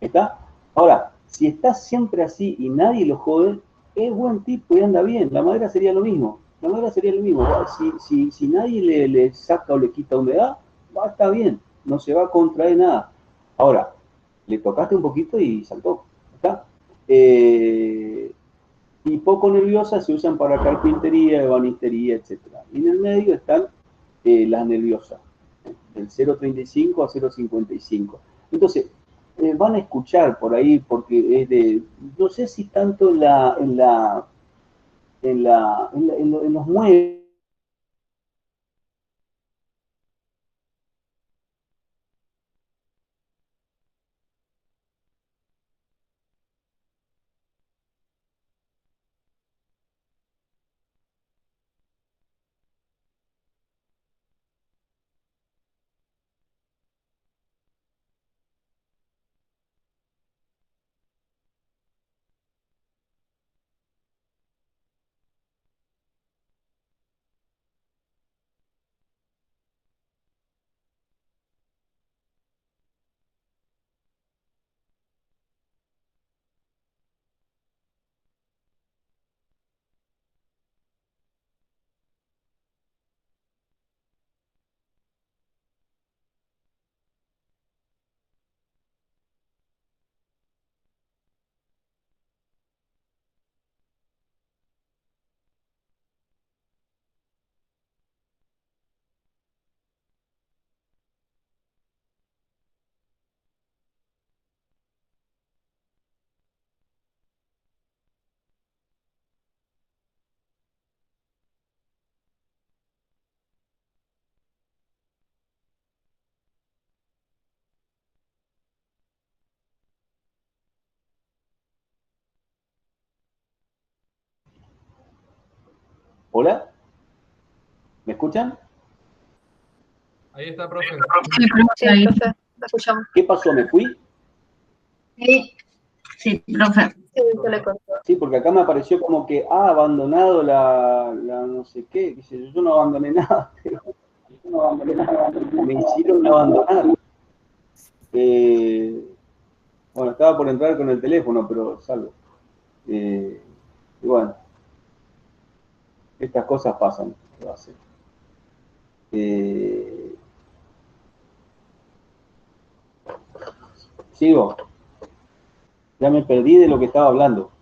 ¿Está? Ahora, si está siempre así y nadie lo jode, es buen tipo y anda bien. La madera sería lo mismo. La madera sería lo mismo. Si nadie le saca o le quita humedad, va a estar bien. No se va a contraer nada. Ahora, le tocaste un poquito y saltó. ¿Está? Y poco nerviosas se usan para carpintería, ebanistería, etc. Y en el medio están las nerviosas, del 0,35 a 0,55. Entonces, van a escuchar por ahí, porque es de, no sé si tanto en los muebles. ¿Hola? ¿Me escuchan? Ahí está, profe. Sí, profe, ahí. Lo escuchamos. ¿Qué pasó? ¿Me fui? Sí, profe. Sí, se le cortó. Sí, porque acá me apareció como que ha abandonado la no sé qué, yo no abandoné nada, pero me hicieron abandonar. Bueno, estaba por entrar con el teléfono, pero salgo. Y bueno, estas cosas pasan. ¿Qué va a hacer? Sigo. Ya me perdí de lo que estaba hablando.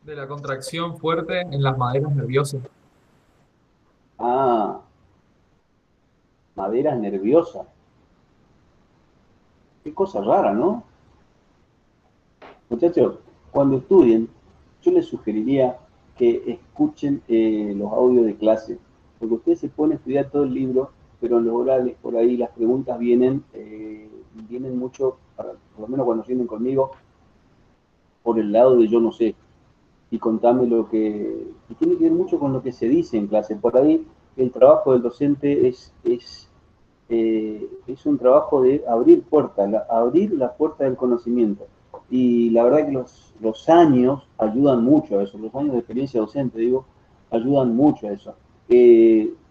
De la contracción fuerte en las maderas nerviosas. Ah, maderas nerviosas. Qué cosa rara, ¿no? Muchachos, cuando estudien, yo les sugeriría que escuchen los audios de clase, porque ustedes se ponen a estudiar todo el libro, pero en los orales, por ahí, las preguntas vienen mucho, por lo menos cuando vienen conmigo, por el lado de yo no sé, y contame lo que... Y tiene que ver mucho con lo que se dice en clase. Por ahí, el trabajo del docente es un trabajo de abrir puertas, abrir la puerta del conocimiento. Y la verdad que los años ayudan mucho a eso, los años de experiencia docente, digo, ayudan mucho a eso.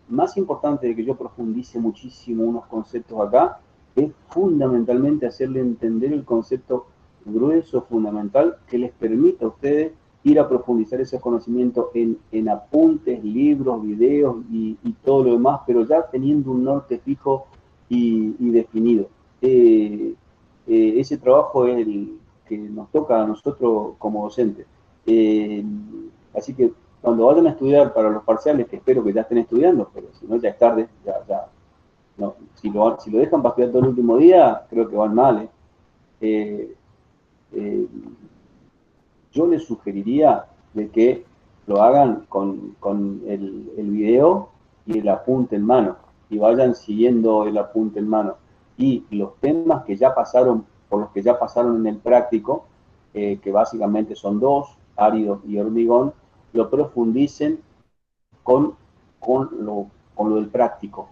Más importante de que yo profundice muchísimo unos conceptos acá, es fundamentalmente hacerle entender el concepto grueso, fundamental, que les permita a ustedes ir a profundizar ese conocimiento en apuntes, libros, videos y todo lo demás, pero ya teniendo un norte fijo y definido. Ese trabajo es el que nos toca a nosotros como docentes. Así que cuando vayan a estudiar para los parciales, que espero que ya estén estudiando, pero si no ya es tarde, no, si lo dejan para estudiar todo el último día, creo que van mal. Yo les sugeriría de que lo hagan con el video y el apunte en mano, y vayan siguiendo el apunte en mano. Y los temas que ya pasaron, por los que ya pasaron en el práctico, que básicamente son dos, áridos y hormigón, lo profundicen con lo del práctico,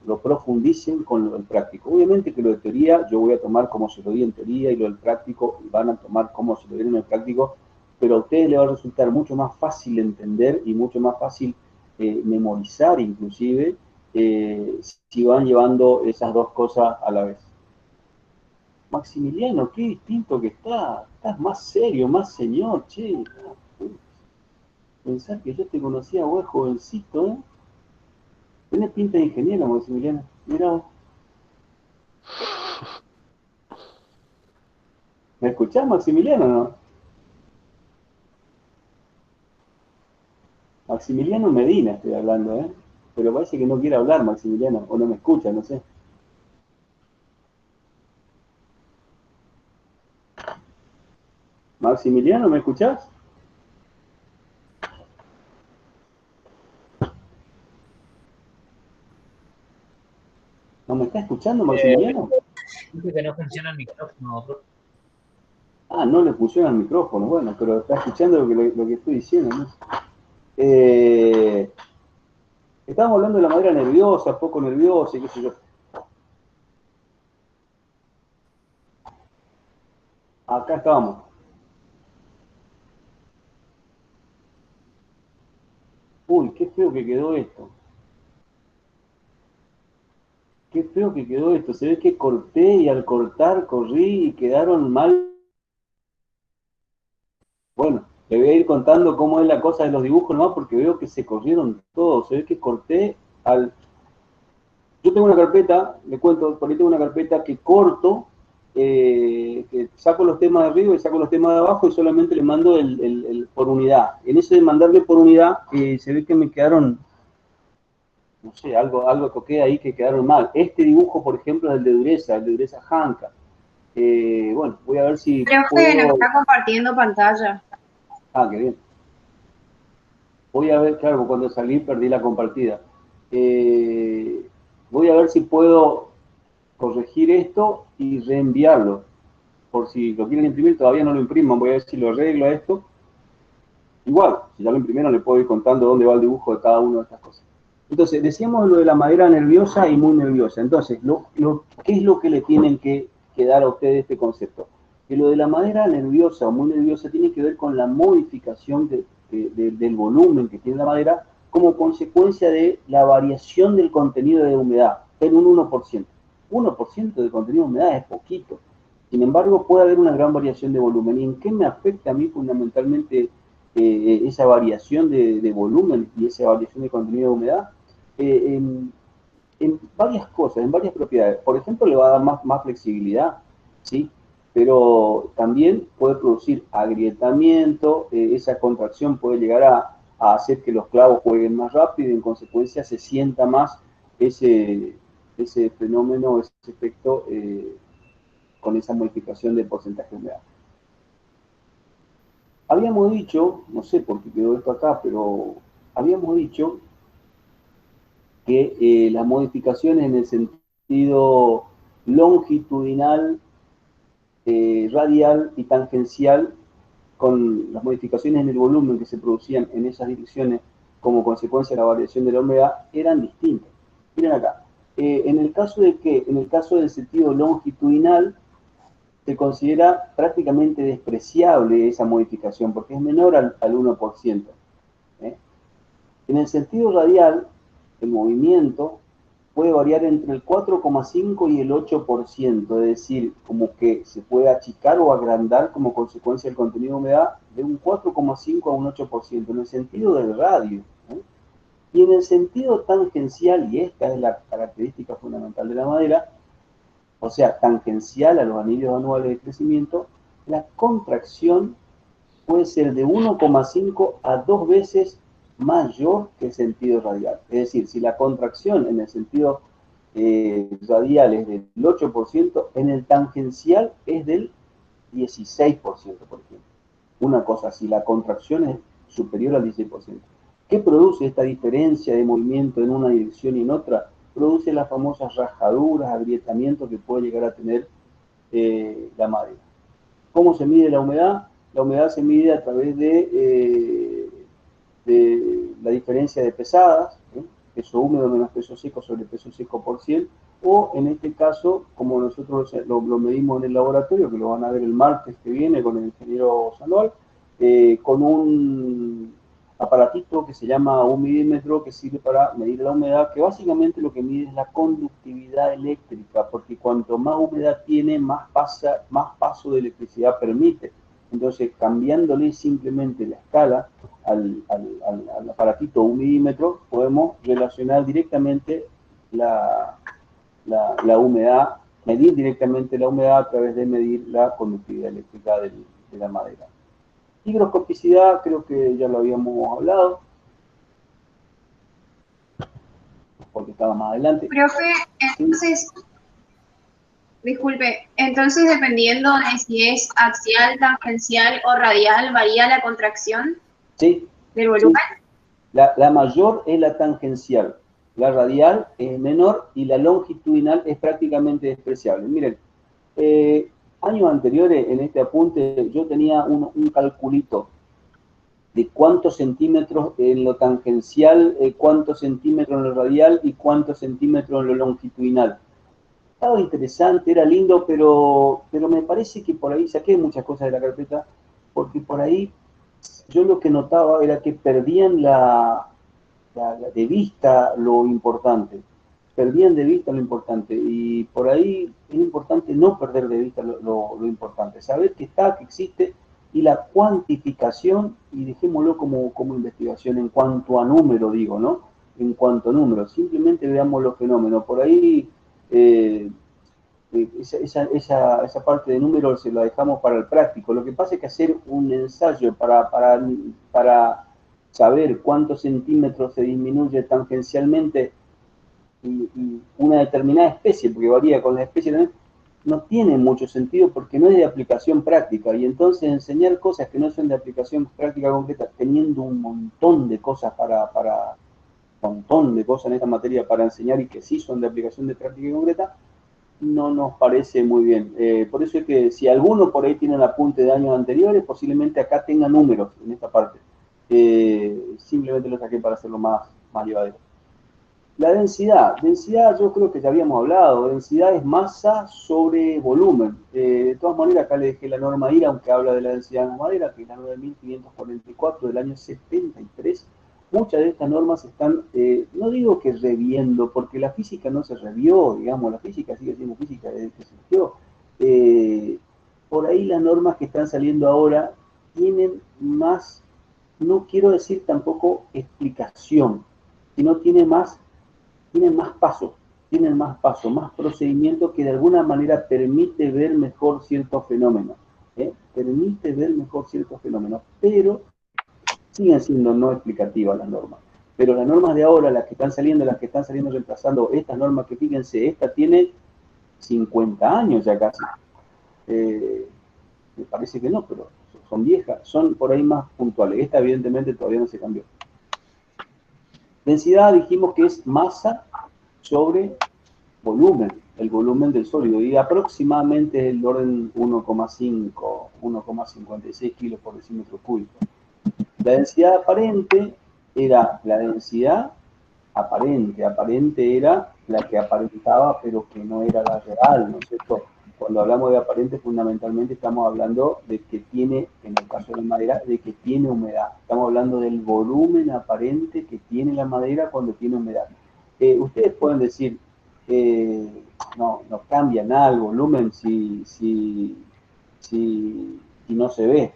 lo profundicen con lo del práctico. Obviamente que lo de teoría yo voy a tomar como se lo di en teoría y lo del práctico van a tomar como se lo dieron en el práctico, pero a ustedes les va a resultar mucho más fácil entender y mucho más fácil memorizar inclusive si van llevando esas dos cosas a la vez. Maximiliano, qué distinto que estás más serio, más señor, che. Pensar que yo te conocía vos jovencito, ¿eh? Tenés pinta de ingeniero, Maximiliano. Mira vos. ¿Me escuchás, Maximiliano, o no? Maximiliano Medina estoy hablando, ¿eh? Pero parece que no quiere hablar, Maximiliano, o no me escucha, no sé. Maximiliano, ¿me escuchás? ¿No me está escuchando, Maximiliano? Dice que no funciona el micrófono. Ah, no le funciona el micrófono, bueno, pero está escuchando lo que estoy diciendo, ¿no? Estábamos hablando de la madera nerviosa, poco nerviosa y qué sé yo. Acá estábamos. Uy, qué feo que quedó esto. Qué feo que quedó esto. Se ve que corté y al cortar corrí y quedaron mal. Bueno, le voy a ir contando cómo es la cosa de los dibujos nomás porque veo que se corrieron todos. Se ve que corté al... Yo tengo una carpeta, le cuento, por ahí tengo una carpeta que corto, que saco los temas de arriba y saco los temas de abajo y solamente le mando el por unidad. En ese de mandarle por unidad, se ve que me quedaron, no sé, algo toqué ahí que quedaron mal. Este dibujo, por ejemplo, es el de dureza Hanka. Bueno, voy a ver si Creo que nos está compartiendo pantalla. Ah, qué bien. Voy a ver, claro, cuando salí perdí la compartida. Voy a ver si puedo corregir esto y reenviarlo. Por si lo quieren imprimir, todavía no lo impriman. Voy a ver si lo arreglo a esto. Igual, si ya lo imprimieron, le puedo ir contando dónde va el dibujo de cada una de estas cosas. Entonces, decíamos lo de la madera nerviosa y muy nerviosa. Entonces, ¿qué es lo que le tienen que dar a ustedes este concepto? Que lo de la madera nerviosa o muy nerviosa tiene que ver con la modificación del volumen que tiene la madera como consecuencia de la variación del contenido de humedad. en un 1%. 1% de contenido de humedad es poquito. Sin embargo, puede haber una gran variación de volumen. ¿Y en qué me afecta a mí fundamentalmente esa variación de volumen y esa variación de contenido de humedad? En varias cosas, en varias propiedades. Por ejemplo, le va a dar más flexibilidad, ¿sí? Pero también puede producir agrietamiento, esa contracción puede llegar a hacer que los clavos jueguen más rápido y en consecuencia se sienta más ese fenómeno, ese efecto con esa modificación del porcentaje de humedad. Habíamos dicho, no sé por qué quedó esto acá, pero habíamos dicho que las modificaciones en el sentido longitudinal, radial y tangencial, con las modificaciones en el volumen que se producían en esas direcciones como consecuencia de la variación de la humedad, eran distintas. Miren acá, en el caso del sentido longitudinal, se considera prácticamente despreciable esa modificación, porque es menor al 1%. En el sentido radial, el movimiento puede variar entre el 4,5 y el 8%, es decir, como que se puede achicar o agrandar como consecuencia del contenido de humedad de un 4,5 a un 8%, en el sentido del radio. Y en el sentido tangencial, y esta es la característica fundamental de la madera, o sea, tangencial a los anillos anuales de crecimiento, la contracción puede ser de 1,5 a 2 veces mayor que el sentido radial. Es decir, si la contracción en el sentido radial es del 8%, en el tangencial es del 16%, por ejemplo. Una cosa así, la contracción es superior al 16%. ¿Qué produce esta diferencia de movimiento en una dirección y en otra? Produce las famosas rajaduras, agrietamientos que puede llegar a tener la madera. ¿Cómo se mide la humedad? La humedad se mide a través de la diferencia de pesadas, peso húmedo menos peso seco sobre peso seco por 100, o en este caso, como nosotros lo medimos en el laboratorio, que lo van a ver el martes que viene con el ingeniero Sandoval, con un aparatito que se llama humidímetro, que sirve para medir la humedad, que básicamente lo que mide es la conductividad eléctrica, porque cuanto más humedad tiene, más paso de electricidad permite. Entonces, cambiándole simplemente la escala al aparatito humidímetro, podemos relacionar directamente la humedad, medir directamente la humedad a través de medir la conductividad eléctrica de la madera. Higroscopicidad, creo que ya lo habíamos hablado, porque estaba más adelante. Profe, entonces, disculpe, entonces dependiendo de si es axial, tangencial o radial, ¿varía la contracción del volumen? Sí. La mayor es la tangencial, la radial es menor y la longitudinal es prácticamente despreciable. Miren, años anteriores en este apunte yo tenía un calculito de cuántos centímetros en lo tangencial, cuántos centímetros en lo radial y cuántos centímetros en lo longitudinal. Estaba interesante, era lindo, pero me parece que por ahí saqué muchas cosas de la carpeta, porque por ahí yo lo que notaba era que perdían de vista lo importante. Perdían de vista lo importante. Y por ahí es importante no perder de vista lo importante. Saber que está, que existe, y la cuantificación, y dejémoslo como investigación en cuanto a número, digo, ¿no? En cuanto a número. Simplemente veamos los fenómenos. Por ahí esa parte de números se la dejamos para el práctico. Lo que pasa es que hacer un ensayo para saber cuántos centímetros se disminuye tangencialmente y una determinada especie, porque varía con la especie también, no tiene mucho sentido porque no es de aplicación práctica. Y entonces enseñar cosas que no son de aplicación práctica concreta, teniendo un montón de cosas en esta materia para enseñar y que sí son de aplicación de práctica concreta, no nos parece muy bien. Por eso es que si alguno por ahí tiene un apunte de años anteriores, posiblemente acá tenga números en esta parte. Simplemente lo saqué para hacerlo más llevadero. La densidad yo creo que ya habíamos hablado, densidad es masa sobre volumen. De todas maneras, acá le dejé la norma IRA, aunque habla de la densidad de la madera, que es la 9544 del año 73, muchas de estas normas están, no digo que reviendo, porque la física no se revió, digamos, la física sigue siendo física desde que surgió. Por ahí las normas que están saliendo ahora tienen más, no quiero decir tampoco explicación, sino tienen más pasos, más procedimiento que de alguna manera permite ver mejor ciertos fenómenos, pero siguen siendo no explicativas las normas. Pero las normas de ahora, las que están saliendo reemplazando estas normas, que fíjense, esta tiene 50 años ya casi. Me parece que no, pero son viejas, son por ahí más puntuales. Esta evidentemente todavía no se cambió. Densidad dijimos que es masa sobre volumen, el volumen del sólido, y aproximadamente es el orden 1,5, 1,56 kilos por decímetro cúbico. La densidad aparente era la densidad aparente era la que aparentaba, pero que no era la real, ¿no es cierto? Cuando hablamos de aparente, fundamentalmente estamos hablando de que tiene, en el caso de la madera, de que tiene humedad. Estamos hablando del volumen aparente que tiene la madera cuando tiene humedad. Ustedes pueden decir, no cambia nada el volumen si no se ve,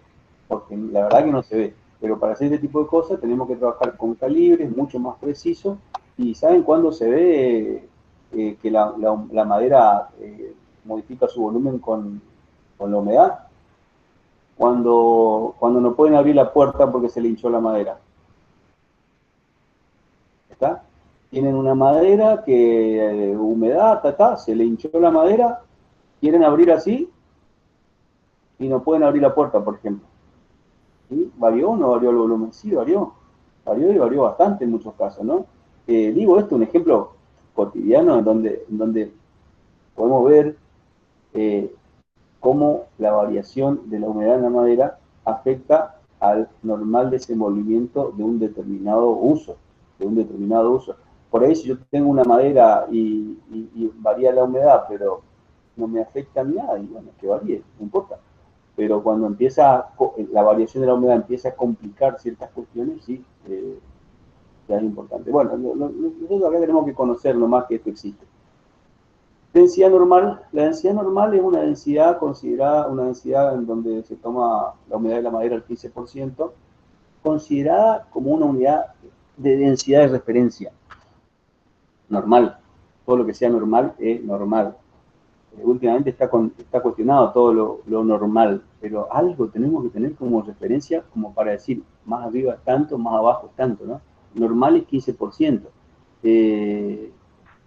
porque la verdad que no se ve. Pero para hacer este tipo de cosas tenemos que trabajar con calibres mucho más precisos. ¿Y saben cuándo se ve que la madera modifica su volumen con la humedad? Cuando no pueden abrir la puerta porque se le hinchó la madera. ¿Está? Tienen una madera que humedad, se le hinchó la madera, quieren abrir así y no pueden abrir la puerta, por ejemplo. ¿Sí? ¿Varió o no varió el volumen? Sí, varió. Varió y varió bastante en muchos casos, ¿no? Digo esto, un ejemplo cotidiano en donde podemos ver cómo la variación de la humedad en la madera afecta al normal desenvolvimiento de un determinado uso. Por ahí si yo tengo una madera y varía la humedad, pero no me afecta a nada, y bueno, que varíe, no importa. Pero cuando empieza, la variación de la humedad empieza a complicar ciertas cuestiones, sí, ya es importante. Bueno, nosotros acá tenemos que conocer nomás que esto existe. Densidad normal. La densidad normal es una densidad considerada, una densidad en donde se toma la humedad de la madera al 15%, considerada como una unidad de densidad de referencia. Normal. Todo lo que sea normal es normal. Últimamente está cuestionado todo lo normal, pero algo tenemos que tener como referencia como para decir, más arriba es tanto, más abajo es tanto, ¿no? Normal es 15%.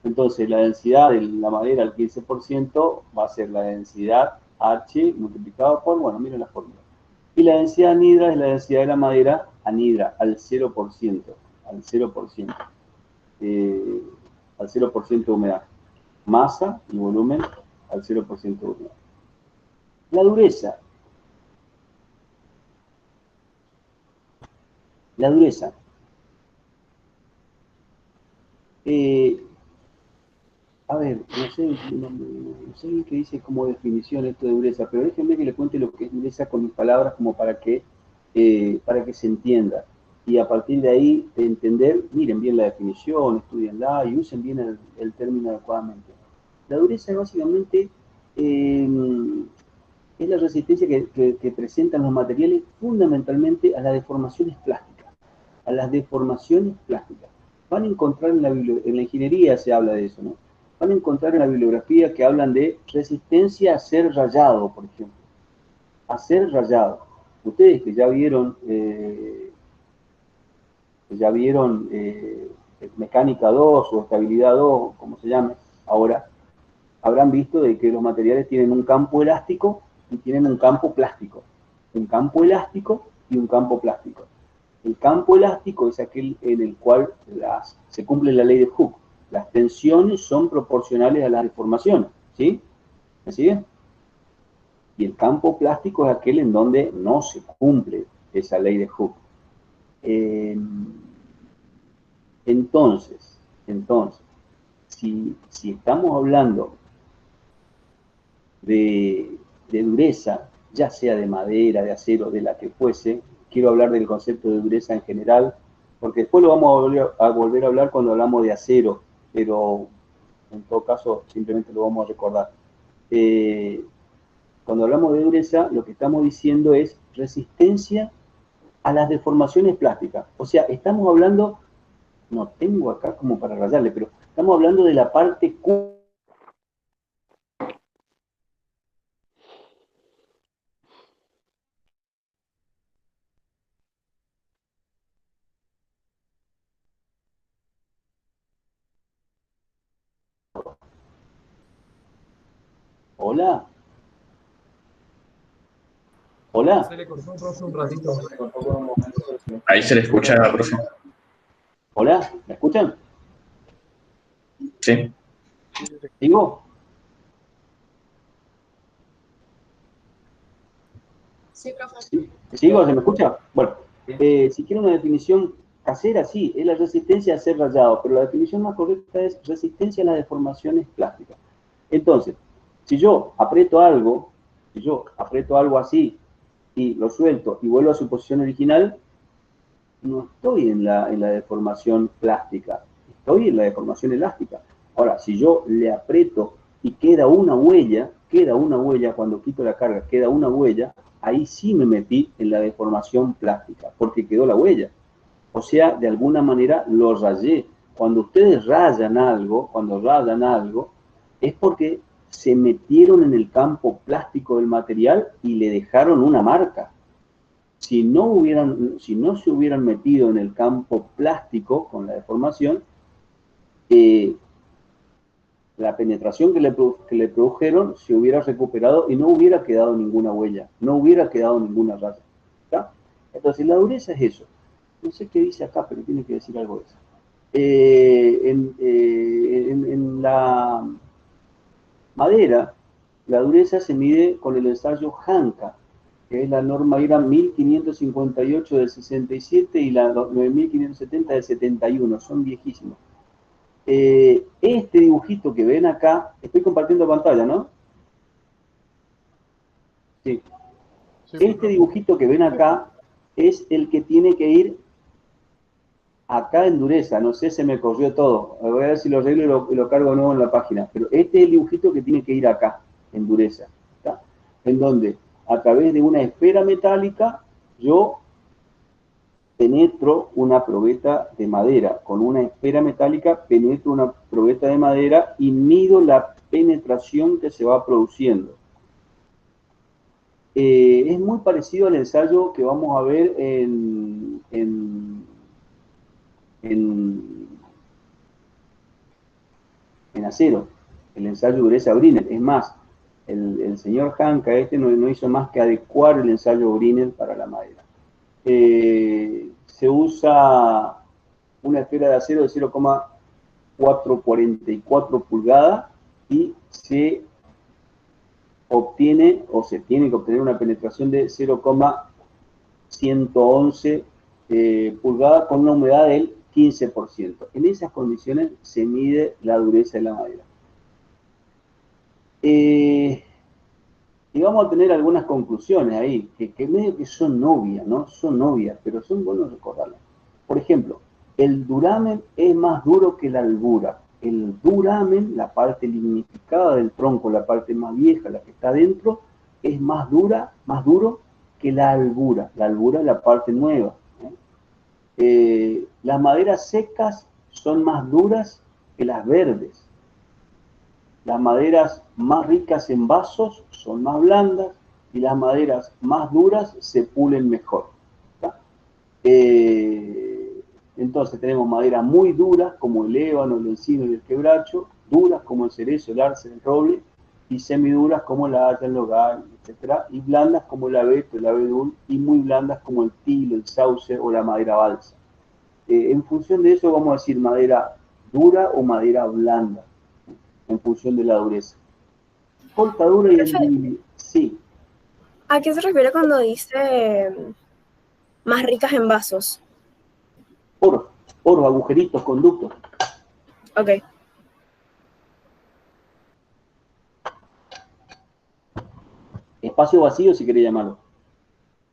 Entonces, la densidad de la madera al 15% va a ser la densidad H multiplicado por, bueno, miren la fórmula. Y la densidad anhidra es la densidad de la madera anhidra al 0%, al 0%. Al 0% de humedad. Masa y volumen al 0% de humedad. La dureza. La dureza. A ver, no sé qué dice como definición esto de dureza, pero déjenme que le cuente lo que es dureza con mis palabras como para que se entienda. Y a partir de ahí, de entender, miren bien la definición, estudienla y usen bien el término adecuadamente. La dureza básicamente es la resistencia que presentan los materiales fundamentalmente a las deformaciones plásticas. A las deformaciones plásticas. Van a encontrar en la ingeniería se habla de eso, ¿no? Van a encontrar en la bibliografía que hablan de resistencia a ser rayado, por ejemplo. A ser rayado. Ustedes que ya vieron mecánica 2 o estabilidad 2, como se llame ahora, habrán visto de que los materiales tienen un campo elástico y tienen un campo plástico. Un campo elástico y un campo plástico. El campo elástico es aquel en el cual se cumple la ley de Hooke. Las tensiones son proporcionales a las deformaciones, ¿sí? ¿Me siguen? Y el campo plástico es aquel en donde no se cumple esa ley de Hooke. Entonces, si estamos hablando de dureza, ya sea de madera, de acero, de la que fuese, quiero hablar del concepto de dureza en general, porque después lo vamos a volver a hablar cuando hablamos de acero, pero en todo caso simplemente lo vamos a recordar. Cuando hablamos de dureza, lo que estamos diciendo es resistencia a las deformaciones plásticas. O sea, estamos hablando, no tengo acá como para rayarle, pero estamos hablando de la parte Q. Hola. Hola. Se le cortó, profe, un ratito. Ahí se le escucha, profe. Hola, ¿me escuchan? Sí. ¿Sigo? Sí, profe. ¿Sigo? ¿Se me escucha? Bueno, si quiero una definición casera, sí, es la resistencia a ser rayado, pero la definición más correcta es resistencia a las deformaciones plásticas. Entonces, si yo aprieto algo así y lo suelto y vuelvo a su posición original, no estoy en la deformación plástica, estoy en la deformación elástica. Ahora, si yo le aprieto y queda una huella, cuando quito la carga, queda una huella, ahí sí me metí en la deformación plástica, porque quedó la huella. O sea, de alguna manera lo rayé. Cuando ustedes rayan algo, es porque se metieron en el campo plástico del material y le dejaron una marca. Si no se hubieran metido en el campo plástico con la deformación, la penetración que le produjeron se hubiera recuperado y no hubiera quedado ninguna huella, no hubiera quedado ninguna raya. ¿Está? Entonces la dureza es eso. No sé qué dice acá, pero tiene que decir algo de eso. En la madera, la dureza se mide con el ensayo Hanka, que es la norma IRA 1558 del 67 y la 9570 del 71, son viejísimos. Este dibujito que ven acá, estoy compartiendo pantalla, ¿no? Sí. Este dibujito que ven acá es el que tiene que ir acá en dureza. No sé, se me corrió todo. Voy a ver si lo arreglo y lo cargo de nuevo en la página. Pero este es el dibujito que tiene que ir acá, en dureza. ¿Está? En donde, a través de una esfera metálica, yo penetro una probeta de madera. Con una esfera metálica penetro una probeta de madera y mido la penetración que se va produciendo. Es muy parecido al ensayo que vamos a ver en acero, el ensayo Dureza-Brinell. Es más, el señor Hanka no hizo más que adecuar el ensayo Brinell para la madera. Se usa una esfera de acero de 0,444 pulgadas y se obtiene o se tiene que obtener una penetración de 0,111 pulgadas con una humedad del 15%. En esas condiciones se mide la dureza de la madera. Y vamos a tener algunas conclusiones ahí, que medio que son obvias, ¿no? Son obvias, pero son buenos recordarlas. Por ejemplo, el duramen es más duro que la albura. El duramen, la parte lignificada del tronco, la parte más vieja, la que está dentro, es más duro que la albura. La albura es la parte nueva. Las maderas secas son más duras que las verdes. Las maderas más ricas en vasos son más blandas y las maderas más duras se pulen mejor. Entonces tenemos maderas muy duras como el ébano, el encino y el quebracho, duras como el cerezo, el arce, el roble, y semiduras como la haya, el nogal, etc. Y blandas como el abeto, el abedul, y muy blandas como el tilo, el sauce o la madera balsa. En función de eso vamos a decir madera dura o madera blanda, en función de la dureza. Cortadura y hendiduría. Sí. ¿A qué se refiere cuando dice más ricas en vasos? Poros, agujeritos, conductos. Ok. Espacio vacío, si querés llamarlo.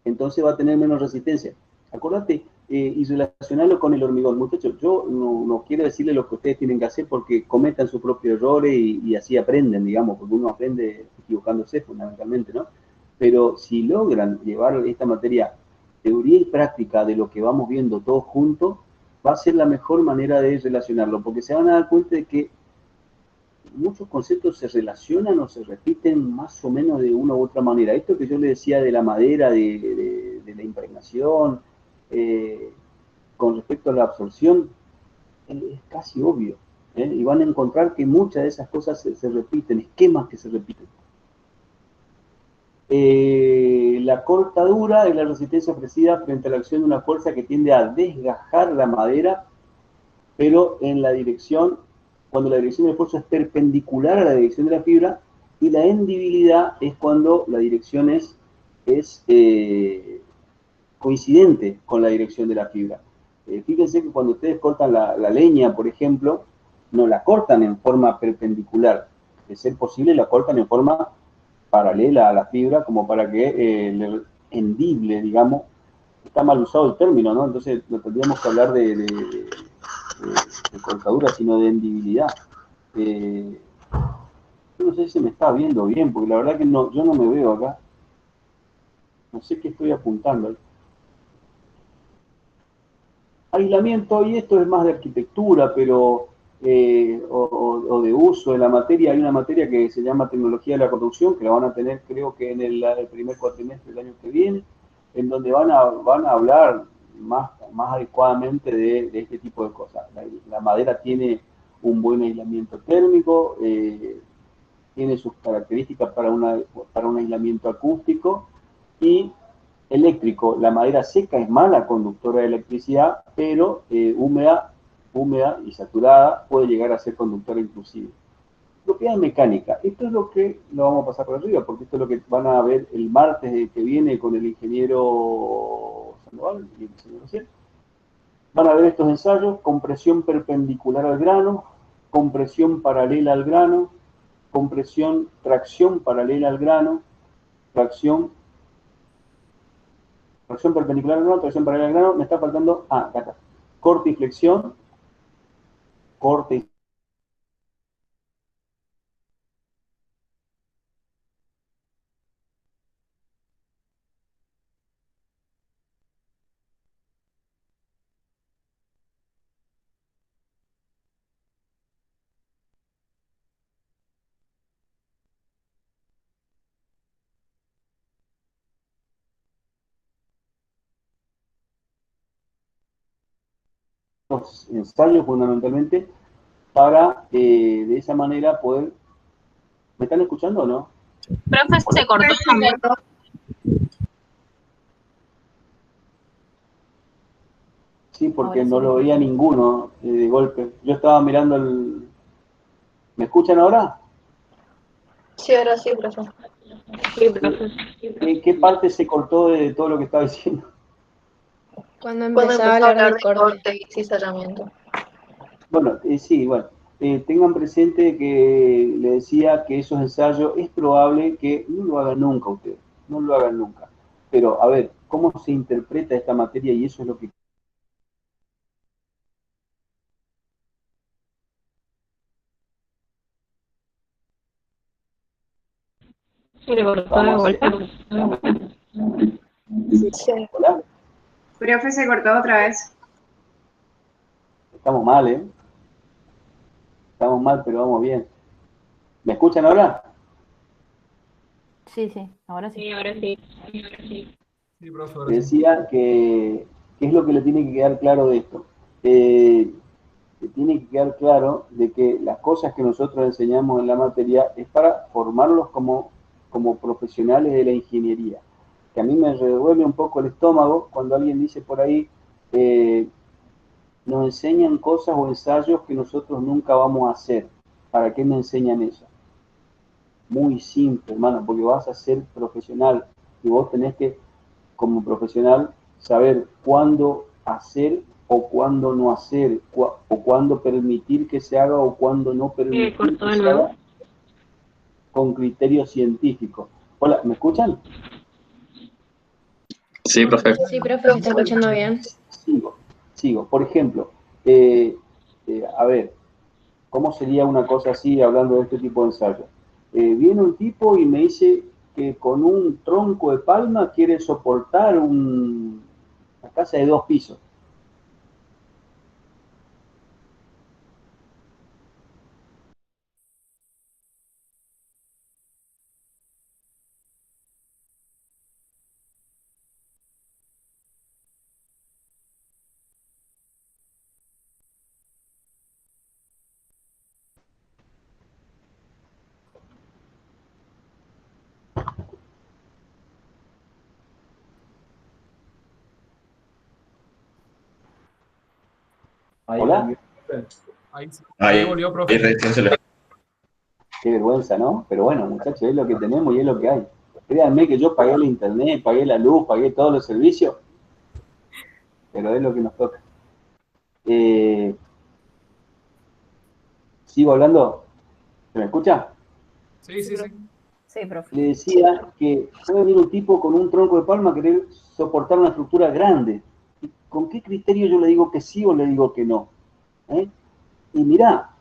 Entonces va a tener menos resistencia. Acordate, y relacionarlo con el hormigón. Muchachos, yo no quiero decirles lo que ustedes tienen que hacer porque cometan sus propios errores y así aprenden, digamos, porque uno aprende equivocándose fundamentalmente, ¿no? Pero si logran llevar esta materia, teoría y práctica de lo que vamos viendo todos juntos, va a ser la mejor manera de relacionarlo, porque se van a dar cuenta de que muchos conceptos se relacionan o se repiten más o menos de una u otra manera. Esto que yo les decía de la madera, de la impregnación, con respecto a la absorción, es casi obvio, y van a encontrar que muchas de esas cosas se repiten, esquemas que se repiten. La cortadura es la resistencia ofrecida frente a la acción de una fuerza que tiende a desgajar la madera, pero en la dirección, cuando la dirección del esfuerzo es perpendicular a la dirección de la fibra, y la hendibilidad es cuando la dirección es coincidente con la dirección de la fibra. Fíjense que cuando ustedes cortan la leña, por ejemplo, no la cortan en forma perpendicular. De ser posible, la cortan en forma paralela a la fibra, como para que hendible, digamos, está mal usado el término, ¿no? Entonces no tendríamos que hablar de cortadura, sino de hendibilidad. Yo no sé si me está viendo bien, porque la verdad que no, yo no me veo acá. No sé qué estoy apuntando. Aislamiento, y esto es más de arquitectura, pero o de uso de la materia. Hay una materia que se llama tecnología de la construcción, que la van a tener creo que en el primer cuatrimestre del año que viene, en donde van a hablar más adecuadamente de este tipo de cosas. La madera tiene un buen aislamiento térmico, tiene sus características para un aislamiento acústico y eléctrico. La madera seca es mala conductora de electricidad, pero húmeda y saturada puede llegar a ser conductora inclusive. Propiedad mecánica. Esto es lo que lo vamos a pasar por arriba, porque esto es lo que van a ver el martes que viene con el ingeniero Sandoval y el señor Rociel. Van a ver estos ensayos: compresión perpendicular al grano, compresión paralela al grano, tracción paralela al grano, tracción perpendicular al grano, tracción paralela al grano. Me está faltando, acá está, corte y flexión, corte y ensayos fundamentalmente para de esa manera poder... ¿Me están escuchando o no? Profe, se cortó. Sí, porque no lo veía ninguno de golpe. Yo estaba mirando el... ¿Me escuchan ahora? Sí, ahora sí, profe. Sí, profe. ¿Qué parte se cortó de todo lo que estaba diciendo? Cuando empezaba a hablar de corte y cizallamiento. Bueno, sí, bueno. Tengan presente que le decía que esos ensayos es probable que no lo hagan nunca ustedes. No lo hagan nunca. Pero, a ver, ¿cómo se interpreta esta materia? Y eso es lo que... Sí, le cortó de vuelta. Sí. Hola. Profe, se cortó otra vez. Estamos mal, ¿eh? Estamos mal, pero vamos bien. ¿Me escuchan ahora? Sí, ahora sí. Sí, ahora sí. Sí, profe, ahora sí. Decía que ¿qué es lo que le tiene que quedar claro de esto? Le tiene que quedar claro de que las cosas que nosotros enseñamos en la materia es para formarlos como profesionales de la ingeniería. Que a mí me revuelve un poco el estómago cuando alguien dice por ahí, nos enseñan cosas o ensayos que nosotros nunca vamos a hacer. ¿Para qué me enseñan eso? Muy simple, hermano, porque vas a ser profesional y vos tenés que, como profesional, saber cuándo hacer o cuándo no hacer, o cuándo permitir que se haga o cuándo no permitir que se haga con criterio científico. Hola, ¿me escuchan? Sí, profe. Sí, profe, se está escuchando bien. Sigo. Por ejemplo, a ver, ¿cómo sería una cosa así hablando de este tipo de ensayo? Viene un tipo y me dice que con un tronco de palma quiere soportar una casa de 2 pisos. ¿Hola? Ahí volvió, profe. Qué vergüenza, ¿no? Pero bueno, muchachos, es lo que tenemos y es lo que hay. Créanme que yo pagué el internet, pagué la luz, pagué todos los servicios, pero es lo que nos toca. ¿Sigo hablando? ¿Se me escucha? Sí. Sí, profe. Le decía que puede venir un tipo con un tronco de palma a querer soportar una estructura grande. ¿Con qué criterio yo le digo que sí o le digo que no? Y mirá,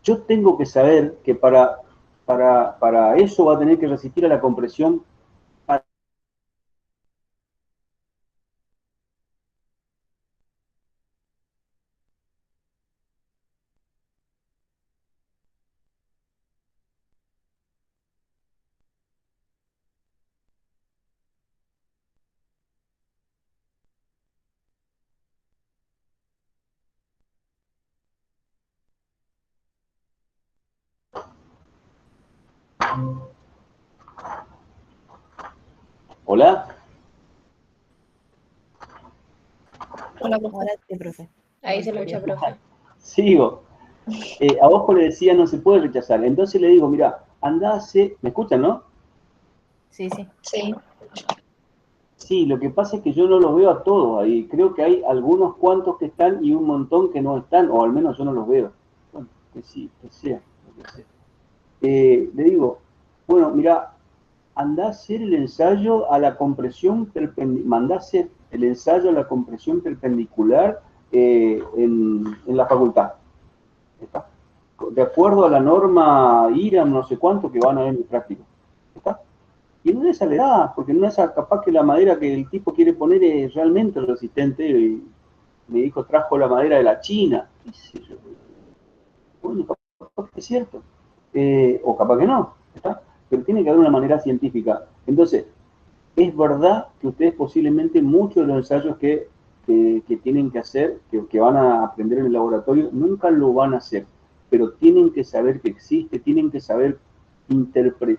yo tengo que saber que para eso va a tener que resistir a la compresión. ¿Hola? Hola, profe. Ahora sí, profe. Ahí se lo escucha, profe. Sigo. A Bosco le decía no se puede rechazar. Entonces le digo, mira, andase, ¿me escuchan, no? Sí. Sí, lo que pasa es que yo no los veo a todos ahí. Creo que hay algunos cuantos que están y un montón que no están, o al menos yo no los veo. Bueno, que sí, que sea, lo que sea. Le digo, bueno, mira, andá a hacer el ensayo a la compresión perpendicular, mandá a hacer el ensayo a la compresión perpendicular en la facultad. ¿Está? De acuerdo a la norma IRAM, no sé cuánto, que van a ver en el práctico. ¿Está? Y en una de esas le da, porque en una de esas capaz que la madera que el tipo quiere poner es realmente resistente. Y me dijo, trajo la madera de la China. ¿Qué sé yo? Bueno, capaz que es cierto. O capaz que no. ¿Está? Pero tiene que haber una manera científica. Entonces, es verdad que ustedes posiblemente muchos de los ensayos que tienen que hacer, que van a aprender en el laboratorio, nunca lo van a hacer, pero tienen que saber que existe, tienen que saber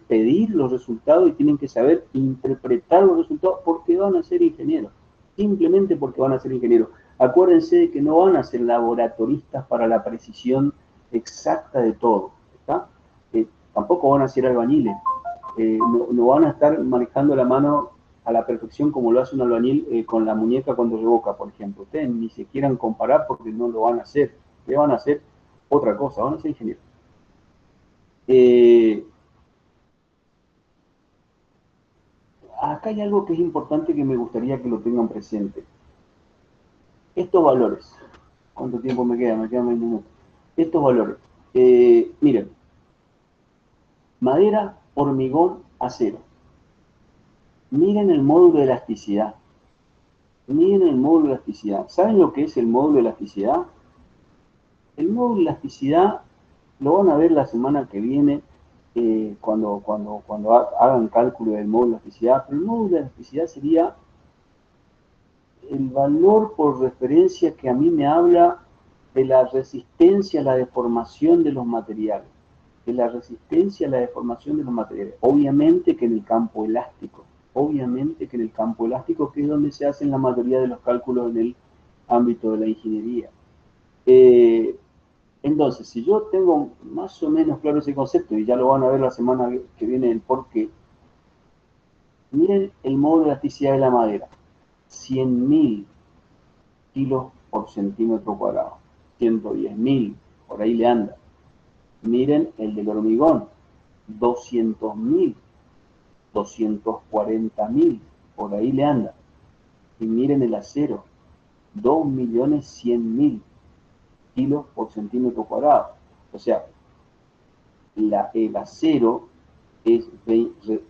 pedir los resultados y tienen que saber interpretar los resultados porque van a ser ingenieros, simplemente porque van a ser ingenieros. Acuérdense de que no van a ser laboratoristas para la precisión exacta de todo, ¿está? Tampoco van a ser albañiles. No van a estar manejando la mano a la perfección como lo hace un albañil con la muñeca cuando revoca, por ejemplo. Ustedes ni se quieran comparar porque no lo van a hacer. Ustedes van a hacer otra cosa, van a ser ingenieros. Acá hay algo que es importante que me gustaría que lo tengan presente. Estos valores. ¿Cuánto tiempo me queda? Me quedan 20 minutos. Estos valores. Miren. Madera, hormigón, acero. Miren el módulo de elasticidad. Miren el módulo de elasticidad. ¿Saben lo que es el módulo de elasticidad? El módulo de elasticidad lo van a ver la semana que viene cuando hagan cálculo del módulo de elasticidad. Pero el módulo de elasticidad sería el valor por referencia que a mí me habla de la resistencia a la deformación de los materiales. De la resistencia a la deformación de los materiales. Obviamente que en el campo elástico. Obviamente que en el campo elástico, que es donde se hacen la mayoría de los cálculos en el ámbito de la ingeniería. Entonces, si yo tengo más o menos claro ese concepto, y ya lo van a ver la semana que viene el por qué, miren el módulo de elasticidad de la madera. 100.000 kilos por centímetro cuadrado. 110.000, por ahí le anda. Miren el del hormigón. 200.000. 240.000, por ahí le anda. Y miren el acero, 2.100.000 kilos por centímetro cuadrado. O sea, el acero es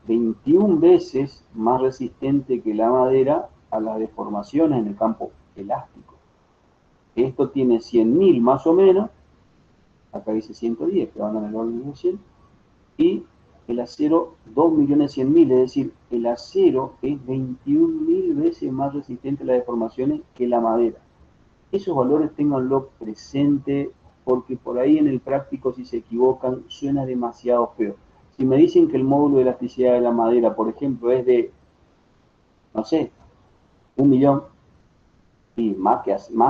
21 veces más resistente que la madera a las deformaciones en el campo elástico. Esto tiene 100.000 más o menos, acá dice 110, que van en el orden de 100, y el acero 2.100.000, es decir, el acero es 21.000 veces más resistente a las deformaciones que la madera. Esos valores ténganlo presente, porque por ahí en el práctico, si se equivocan, suena demasiado feo. Si me dicen que el módulo de elasticidad de la madera, por ejemplo, es de, no sé, 1 millón, y más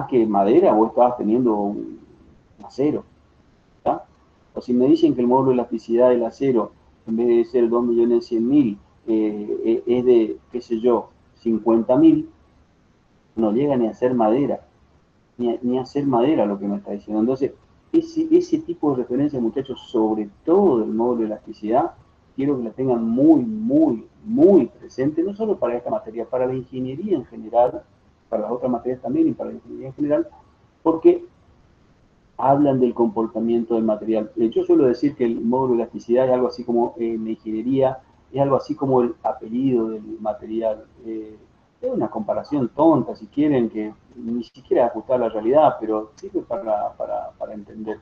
que madera, vos estabas teniendo un acero, ¿tá? O si me dicen que el módulo de elasticidad del acero, en vez de ser 2.100.000, es de, qué sé yo, 50.000, no llega ni a ser madera, ni a ser madera lo que me está diciendo. Entonces, ese tipo de referencias, muchachos, sobre todo del módulo de elasticidad, quiero que la tengan muy, muy, muy presente, no solo para esta materia, para la ingeniería en general, para las otras materias también y para la ingeniería en general, porque hablan del comportamiento del material. Yo suelo decir que el módulo de elasticidad es algo así como, en la ingeniería, es algo así como el apellido del material. Es una comparación tonta, si quieren, que ni siquiera ajusta a la realidad, pero sirve para entender.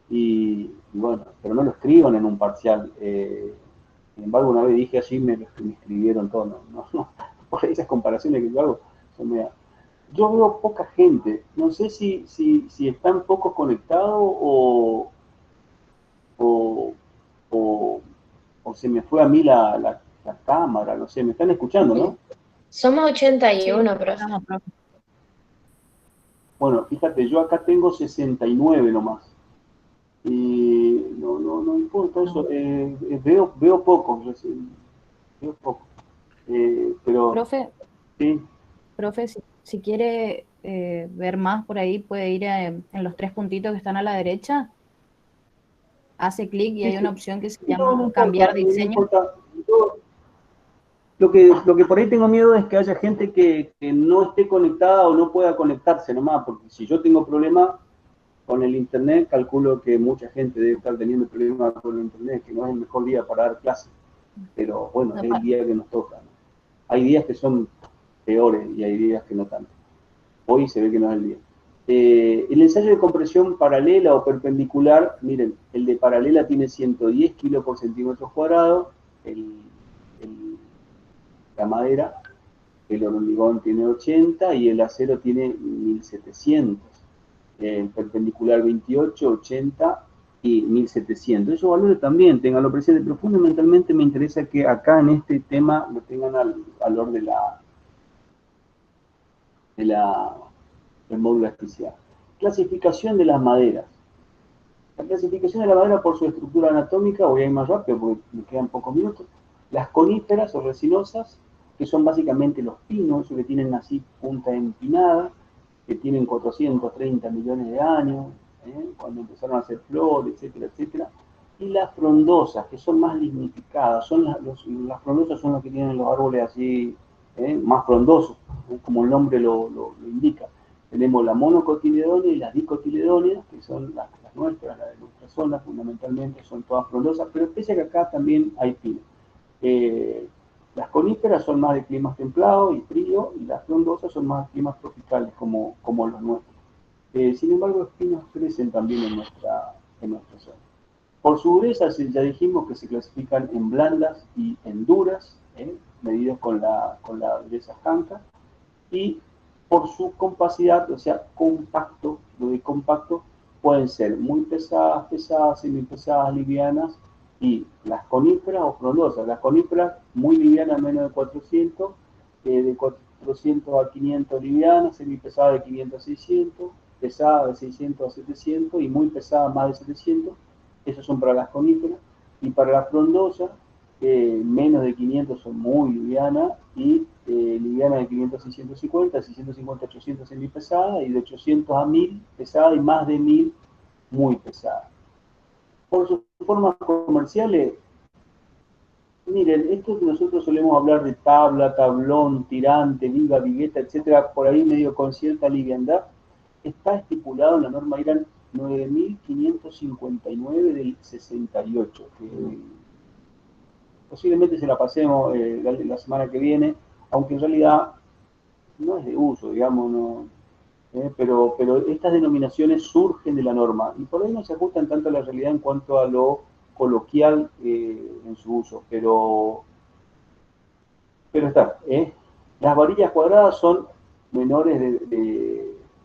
Y bueno, pero no lo escriban en un parcial. Sin embargo, una vez dije así, me escribieron todo. No. Por esas comparaciones que yo hago son media... Yo veo poca gente, no sé si están pocos conectados o se me fue a mí la cámara, no sé, me están escuchando, ¿no? Somos 81, profe. Bueno, fíjate, yo acá tengo 69 nomás. Y no importa eso, veo poco, veo poco. Pero... Profe, sí. Profe, si quiere ver más por ahí, puede ir en los 3 puntitos que están a la derecha. Hace clic y hay una opción que se llama cambiar diseño. No importa. Lo que por ahí tengo miedo es que haya gente que no esté conectada o no pueda conectarse nomás, porque si yo tengo problemas con el internet, calculo que mucha gente debe estar teniendo problemas con el internet, que no es el mejor día para dar clases. Pero bueno, es el día que nos toca, ¿no? Hay días que son peores y hay días que no tanto. Hoy se ve que no es el día. El ensayo de compresión paralela o perpendicular, miren, el de paralela tiene 110 kilos por centímetros cuadrados, la madera, el hormigón tiene 80 y el acero tiene 1700. El perpendicular 28, 80 y 1700. Esos valores también tenganlo presente, pero fundamentalmente me interesa que acá en este tema lo tengan al valor del módulo de elasticidad. Clasificación de las maderas. La clasificación de la madera por su estructura anatómica, voy a ir más rápido porque me quedan pocos minutos. Las coníferas o resinosas, que son básicamente los pinos, que tienen así punta empinada, que tienen 430 millones de años, cuando empezaron a hacer flores, etcétera, etcétera. Y las frondosas, que son más lignificadas, las frondosas son las que tienen los árboles así, más frondosos, como el nombre lo indica. Tenemos la monocotiledónea y las dicotiledóneas, que son las nuestras, las de nuestra zona, fundamentalmente son todas frondosas, pero pese a que acá también hay pinos. Las coníferas son más de climas templados y fríos, y las frondosas son más de climas tropicales, como los nuestros. Sin embargo, los pinos crecen también en nuestra zona. Por su dureza, ya dijimos que se clasifican en blandas y en duras, medidas con la dureza Hanka, y por su compacidad, o sea, compacto, lo de compacto, pueden ser muy pesadas, semipesadas, livianas, y las coníferas o frondosas. Las coníferas muy livianas, menos de 400, de 400 a 500 livianas, semipesadas de 500 a 600, pesadas de 600 a 700 y muy pesadas más de 700. Esos son para las coníferas. Y para las frondosas, menos de 500 son muy livianas y livianas de 500 a 650, 650 a 800 semipesadas y de 800 a 1000 pesadas y más de 1000 muy pesadas. Por sus formas comerciales, Miren, esto que nosotros solemos hablar de tabla, tablón, tirante, viga, vigueta, etcétera, por ahí medio con cierta liviandad, está estipulado en la norma IRAN 9559 del 68, que posiblemente se la pasemos la semana que viene, aunque en realidad no es de uso, digamos, no, pero estas denominaciones surgen de la norma y por ahí no se ajustan tanto a la realidad en cuanto a lo coloquial en su uso, pero está. Las varillas cuadradas son menores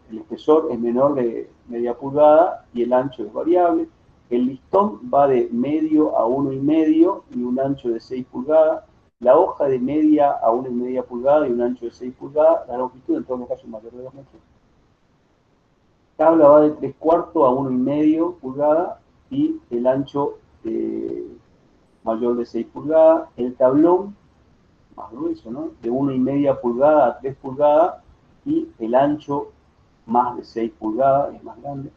el espesor es menor de media pulgada y el ancho es variable. El listón va de medio a 1,5 y un ancho de 6 pulgadas. La hoja de media a 1,5 pulgadas y un ancho de 6 pulgadas. La longitud en todos los casos es mayor de 2 metros. Tabla va de 3/4 a 1,5 pulgadas y el ancho mayor de 6 pulgadas. El tablón, más grueso, ¿no? De 1,5 pulgadas a 3 pulgadas y el ancho más de 6 pulgadas, es más grande.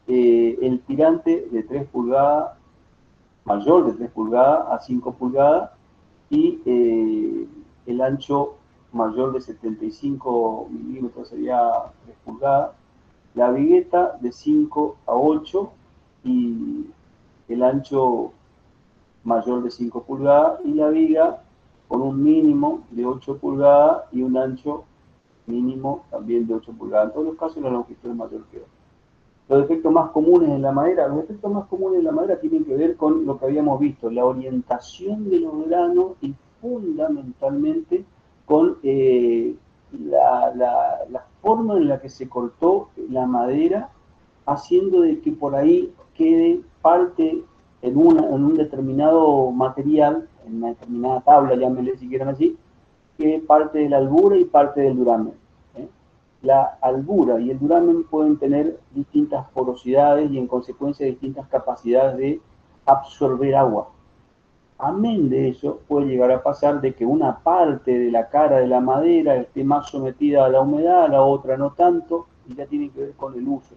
El tirante de 3 pulgadas, mayor de 3 pulgadas a 5 pulgadas y el ancho mayor de 75 milímetros sería 3 pulgadas. La vigueta de 5 a 8 y el ancho mayor de 5 pulgadas y la viga con un mínimo de 8 pulgadas y un ancho mínimo también de 8 pulgadas. En todos los casos la longitud es mayor que 8. Los defectos más comunes en la madera, tienen que ver con lo que habíamos visto, la orientación de los granos y fundamentalmente con la forma en la que se cortó la madera, haciendo de que por ahí quede parte en un determinado material, en una determinada tabla, llámenle si quieren así, que parte de la albura y parte del duramen. La albura y el duramen pueden tener distintas porosidades y en consecuencia distintas capacidades de absorber agua. Amén de eso, puede llegar a pasar de que una parte de la cara de la madera esté más sometida a la humedad, la otra no tanto, y ya tiene que ver con el uso.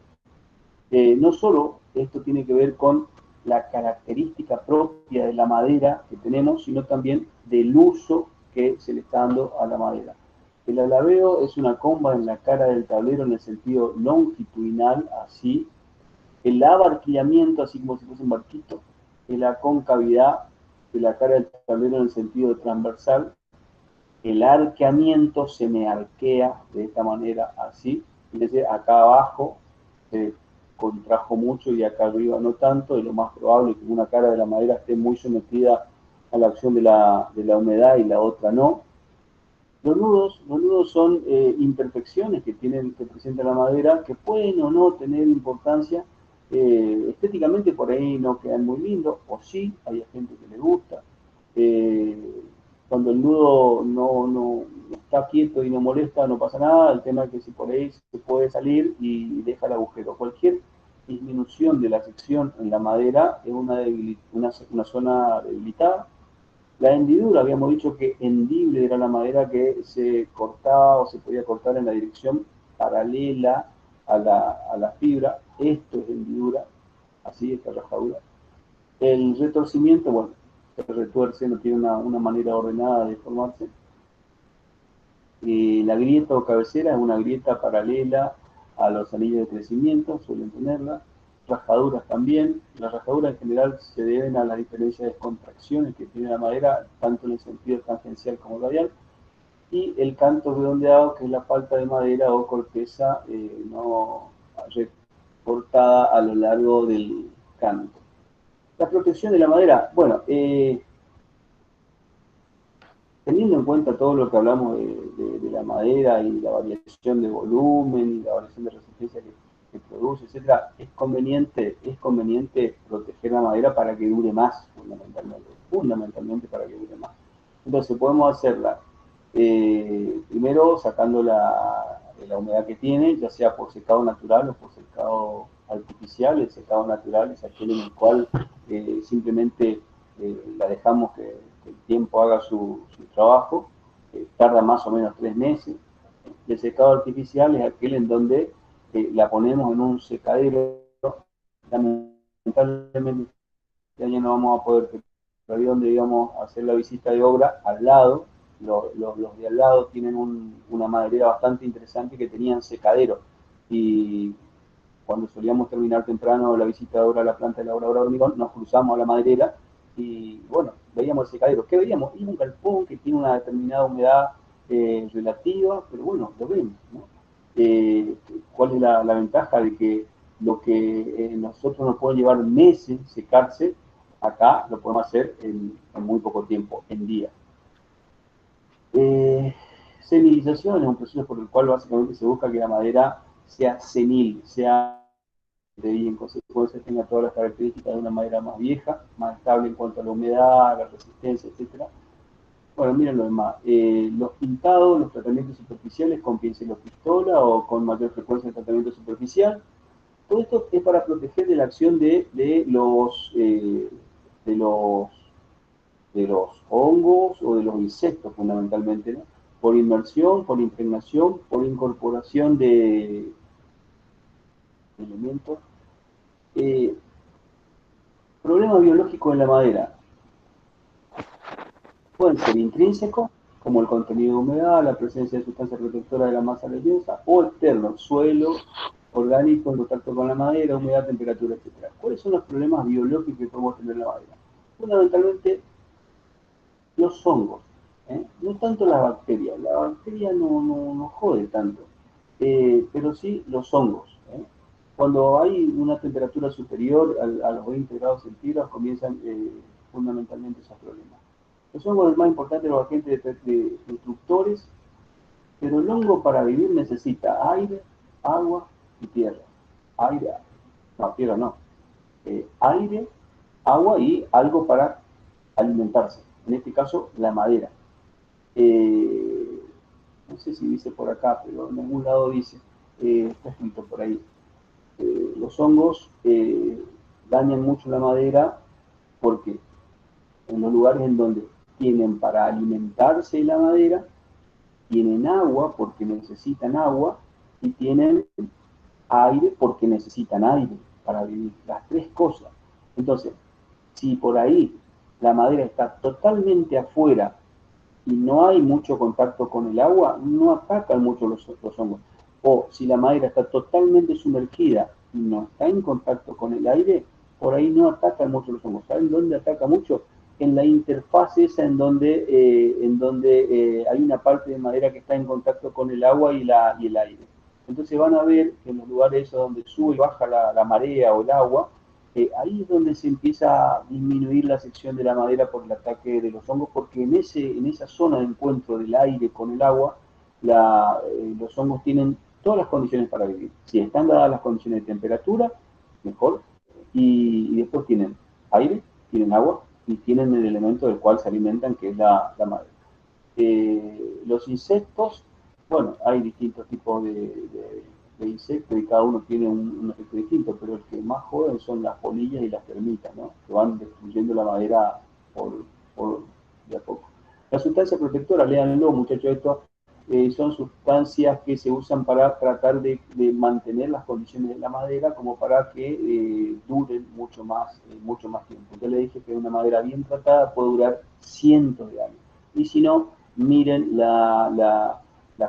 No solo esto tiene que ver con la característica propia de la madera que tenemos, sino también del uso que se le está dando a la madera. El alabeo es una comba en la cara del tablero en el sentido longitudinal, así. El abarquillamiento, así como si fuese un barquito, es la concavidad de la cara del tablero en el sentido transversal. El arqueamiento se me arquea de esta manera, así. Es decir, acá abajo se contrajo mucho y acá arriba no tanto, y lo más probable es que una cara de la madera esté muy sometida a la acción de la humedad y la otra no. Los nudos son imperfecciones que presenta la madera, que pueden o no tener importancia. Estéticamente por ahí no quedan muy lindos, o sí, hay gente que le gusta. Cuando el nudo no está quieto y no molesta, no pasa nada. El tema es que si por ahí se puede salir y deja el agujero. Cualquier disminución de la sección en la madera es una zona debilitada. La hendidura, habíamos dicho que hendible era la madera que se cortaba o se podía cortar en la dirección paralela a la fibra. Esto es hendidura, así, esta rajadura. El retorcimiento, bueno, se retuerce, no tiene una manera ordenada de formarse. La grieta o cabecera es una grieta paralela a los anillos de crecimiento, suelen tenerla. Rajaduras también. Las rajaduras en general se deben a la diferencia de contracciones que tiene la madera, tanto en el sentido tangencial como radial. Y el canto redondeado, que es la falta de madera o corteza no recortada a lo largo del canto. La protección de la madera, bueno, teniendo en cuenta todo lo que hablamos de la madera y la variación de volumen y la variación de resistencia que produce, etcétera, es conveniente proteger la madera para que dure más, fundamentalmente para que dure más. Entonces podemos hacerla primero sacando la humedad que tiene, ya sea por secado natural o por secado artificial. El secado natural es aquel en el cual simplemente la dejamos que el tiempo haga su trabajo, tarda más o menos 3 meses. Y el secado artificial es aquel en donde la ponemos en un secadero. Lamentablemente este año no vamos a poder ahí donde íbamos a hacer la visita de obra, al lado, los de al lado tienen una maderera bastante interesante que tenían secadero. Y cuando solíamos terminar temprano la visita de obra a la planta de la obra de hormigón, nos cruzamos a la maderera y, bueno, veíamos el secadero. ¿Qué veíamos? Y un galpón que tiene una determinada humedad relativa, pero bueno, lo vemos, ¿no? ¿Cuál es la ventaja de que lo que nosotros nos puede llevar meses secarse, acá lo podemos hacer en muy poco tiempo, en días? Senilización es un proceso por el cual básicamente se busca que la madera sea senil, sea y en consecuencia tenga todas las características de una madera más vieja, más estable en cuanto a la humedad, la resistencia, etc. Bueno, miren lo demás. Los pintados, los tratamientos superficiales con pincel o pistola o con mayor frecuencia de tratamiento superficial. Todo esto es para proteger de la acción de los hongos o de los insectos fundamentalmente, ¿no? Por inmersión, por impregnación, por incorporación de elementos. Problemas biológicos en la madera. Pueden ser intrínsecos, como el contenido de humedad, la presencia de sustancias protectoras de la masa leñosa, o externos, suelo, orgánico en contacto con la madera, humedad, temperatura, etc. ¿Cuáles son los problemas biológicos que podemos tener en la madera? Fundamentalmente, los hongos, no tanto la bacteria no jode tanto, pero sí los hongos. Cuando hay una temperatura superior a los 20 grados centígrados comienzan fundamentalmente esos problemas. Los hongos es el más importante de los agentes destructores, pero el hongo para vivir necesita aire, agua y tierra. Aire, agua y algo para alimentarse. En este caso, la madera. No sé si dice por acá, pero en algún lado dice, está escrito por ahí. Los hongos dañan mucho la madera porque en los lugares en donde tienen para alimentarse la madera, tienen agua porque necesitan agua y tienen aire porque necesitan aire para vivir, las tres cosas. Entonces, si por ahí la madera está totalmente afuera y no hay mucho contacto con el agua, no atacan mucho los hongos. O si la madera está totalmente sumergida y no está en contacto con el aire, por ahí no atacan mucho los hongos. ¿Saben dónde ataca mucho? En la interfaz esa en donde hay una parte de madera que está en contacto con el agua y el aire. Entonces van a ver que en los lugares esos donde sube y baja la marea o el agua, ahí es donde se empieza a disminuir la sección de la madera por el ataque de los hongos, porque en esa zona de encuentro del aire con el agua, los hongos tienen todas las condiciones para vivir. Si están dadas las condiciones de temperatura, mejor, y después tienen aire, tienen agua, y tienen el elemento del cual se alimentan, que es la madera. Los insectos, bueno, hay distintos tipos de insectos y cada uno tiene un efecto distinto, pero el que más joden son las polillas y las termitas, ¿no? Que van destruyendo la madera de a poco. La sustancia protectora, léanlo, muchachos, esto son sustancias que se usan para tratar de mantener las condiciones de la madera como para que duren mucho más tiempo. Yo le dije que una madera bien tratada puede durar cientos de años. Y si no, miren la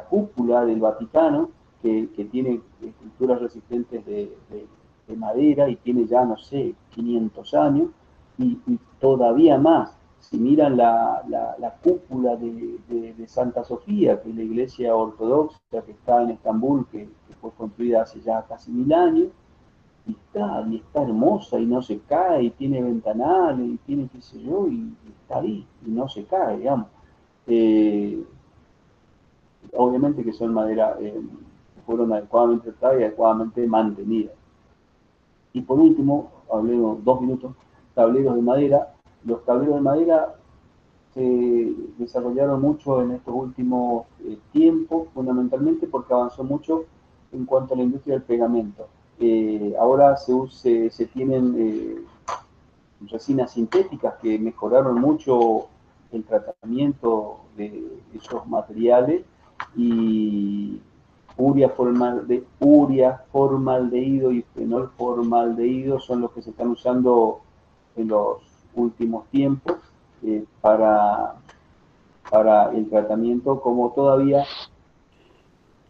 cúpula del Vaticano, que tiene estructuras resistentes de madera y tiene ya, no sé, 500 años, y todavía más. Si miran la cúpula de Santa Sofía, que es la iglesia ortodoxa que está en Estambul, que fue construida hace ya casi 1000 años, y está hermosa y no se cae, y tiene ventanales, y tiene qué sé yo, y está ahí, y no se cae, digamos. Obviamente que son madera, fueron adecuadamente tratadas y adecuadamente mantenidas. Y por último, hablemos 2 minutos, tableros de madera. Los tableros de madera se desarrollaron mucho en estos últimos tiempos, fundamentalmente porque avanzó mucho en cuanto a la industria del pegamento. Ahora se tienen resinas sintéticas que mejoraron mucho el tratamiento de esos materiales, y urea formaldehído y fenol formaldehído son los que se están usando en los últimos tiempos para el tratamiento, como todavía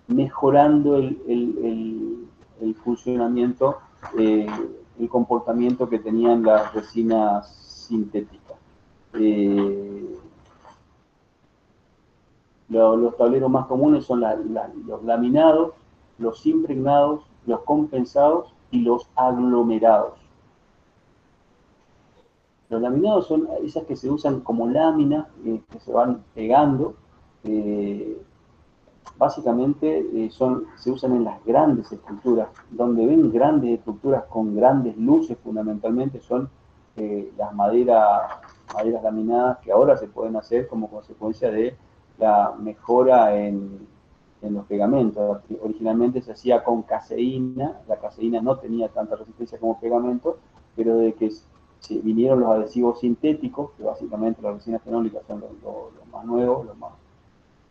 mejorando el funcionamiento, el comportamiento que tenían las resinas sintéticas. Los tableros más comunes son los laminados, los impregnados, los compensados y los aglomerados. Los laminados son esas que se usan como láminas, que se van pegando. Básicamente se usan en las grandes estructuras. Donde ven grandes estructuras con grandes luces, fundamentalmente son las maderas laminadas, que ahora se pueden hacer como consecuencia de la mejora en los pegamentos. Originalmente se hacía con caseína. La caseína no tenía tanta resistencia como pegamento, pero de que vinieron los adhesivos sintéticos, que básicamente las resinas fenólicas son los más nuevos, los más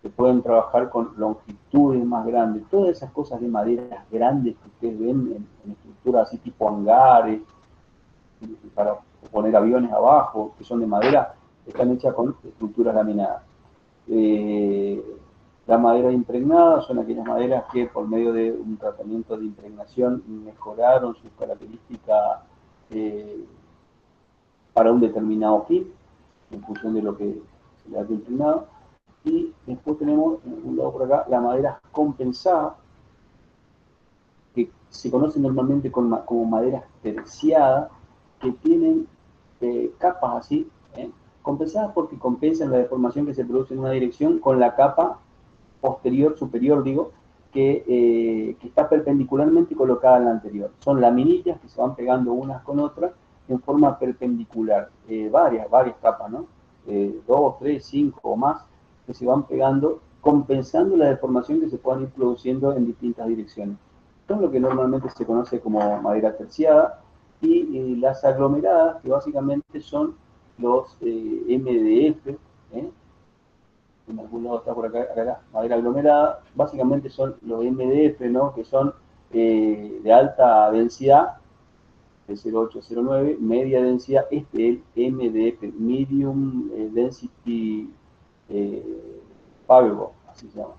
que pueden trabajar con longitudes más grandes. Todas esas cosas de maderas grandes que ustedes ven en estructuras así tipo hangares, para poner aviones abajo, que son de madera, están hechas con estructuras laminadas. Las maderas impregnadas son aquellas maderas que por medio de un tratamiento de impregnación mejoraron sus características para un determinado fin, en función de lo que se le ha impregnado. Y después tenemos, en un lado por acá, la madera compensada, que se conoce normalmente como maderas terciadas, que tienen capas así, compensadas porque compensan la deformación que se produce en una dirección con la capa posterior, superior, digo, que está perpendicularmente colocada en la anterior. Son laminillas que se van pegando unas con otras en forma perpendicular, varias capas, ¿no? 2, 3, 5 o más, que se van pegando, compensando la deformación que se puedan ir produciendo en distintas direcciones. Son lo que normalmente se conoce como madera terciada, y las aglomeradas, que básicamente son los MDF, en algún lado está por acá, madera aglomerada, básicamente son los MDF, ¿no? Que son de alta densidad, de 0,809, media densidad, el MDF, Medium Density Fiber, así se llama,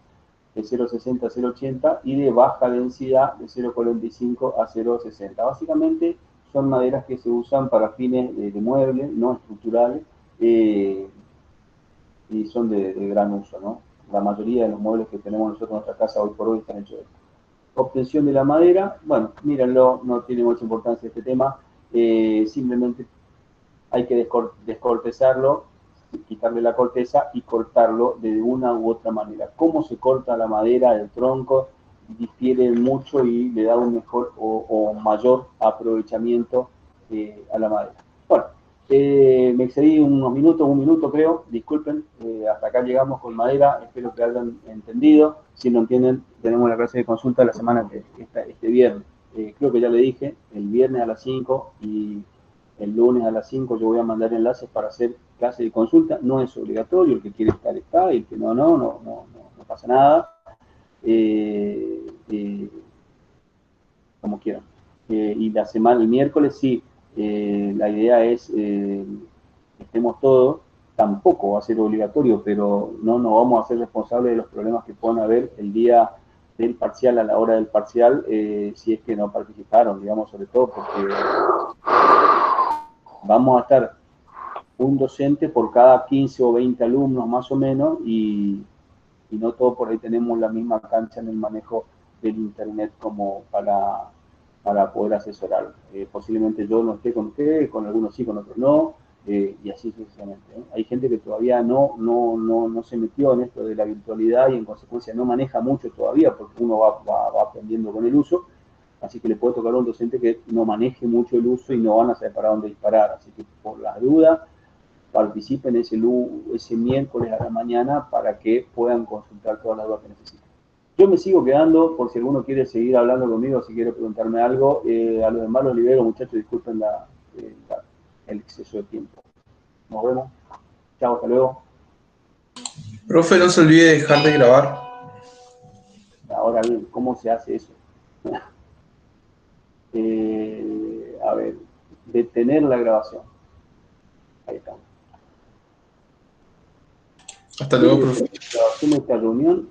de 0,60 a 0,80, y de baja densidad de 0,45 a 0,60. Básicamente son maderas que se usan para fines de muebles, no estructurales, y son de gran uso, ¿no? La mayoría de los muebles que tenemos nosotros en nuestra casa hoy por hoy están hechos de esto. Obtención de la madera, bueno, mírenlo, no tiene mucha importancia este tema, simplemente hay que descortezarlo, quitarle la corteza y cortarlo de una u otra manera. Cómo se corta la madera del tronco difiere mucho y le da un mejor o mayor aprovechamiento a la madera. Bueno, me excedí unos minutos, un minuto creo, disculpen, hasta acá llegamos con madera, espero que hayan entendido. Si no entienden, tenemos la clase de consulta la semana este viernes. Creo que ya le dije, el viernes a las 5 y el lunes a las 5 yo voy a mandar enlaces para hacer clase de consulta. No es obligatorio, el que quiere estar está, y el que no pasa nada. Como quieran. Y la semana, el miércoles sí, la idea es que estemos todos. Tampoco va a ser obligatorio, pero no nos vamos a ser responsables de los problemas que puedan haber el día del parcial, a la hora del parcial, si es que no participaron, digamos, sobre todo porque vamos a estar un docente por cada 15 o 20 alumnos más o menos, y no todos por ahí tenemos la misma cancha en el manejo del internet como para poder asesorar. Posiblemente yo no esté con ustedes, con algunos sí, con otros no, y así sucesivamente. Hay gente que todavía no se metió en esto de la virtualidad y en consecuencia no maneja mucho todavía, porque uno va aprendiendo con el uso, así que le puede tocar a un docente que no maneje mucho el uso y no van a saber para dónde disparar. Así que por las dudas, participen ese miércoles a la mañana para que puedan consultar todas las dudas que necesiten. Yo me sigo quedando por si alguno quiere seguir hablando conmigo, si quiere preguntarme algo. A los demás los libero, muchachos, disculpen el exceso de tiempo. Nos vemos. Chao, hasta luego. Profe, no se olvide de dejar de grabar. Ahora bien, ¿cómo se hace eso? A ver, detener la grabación. Ahí está. Hasta luego, profe. Asume esta reunión.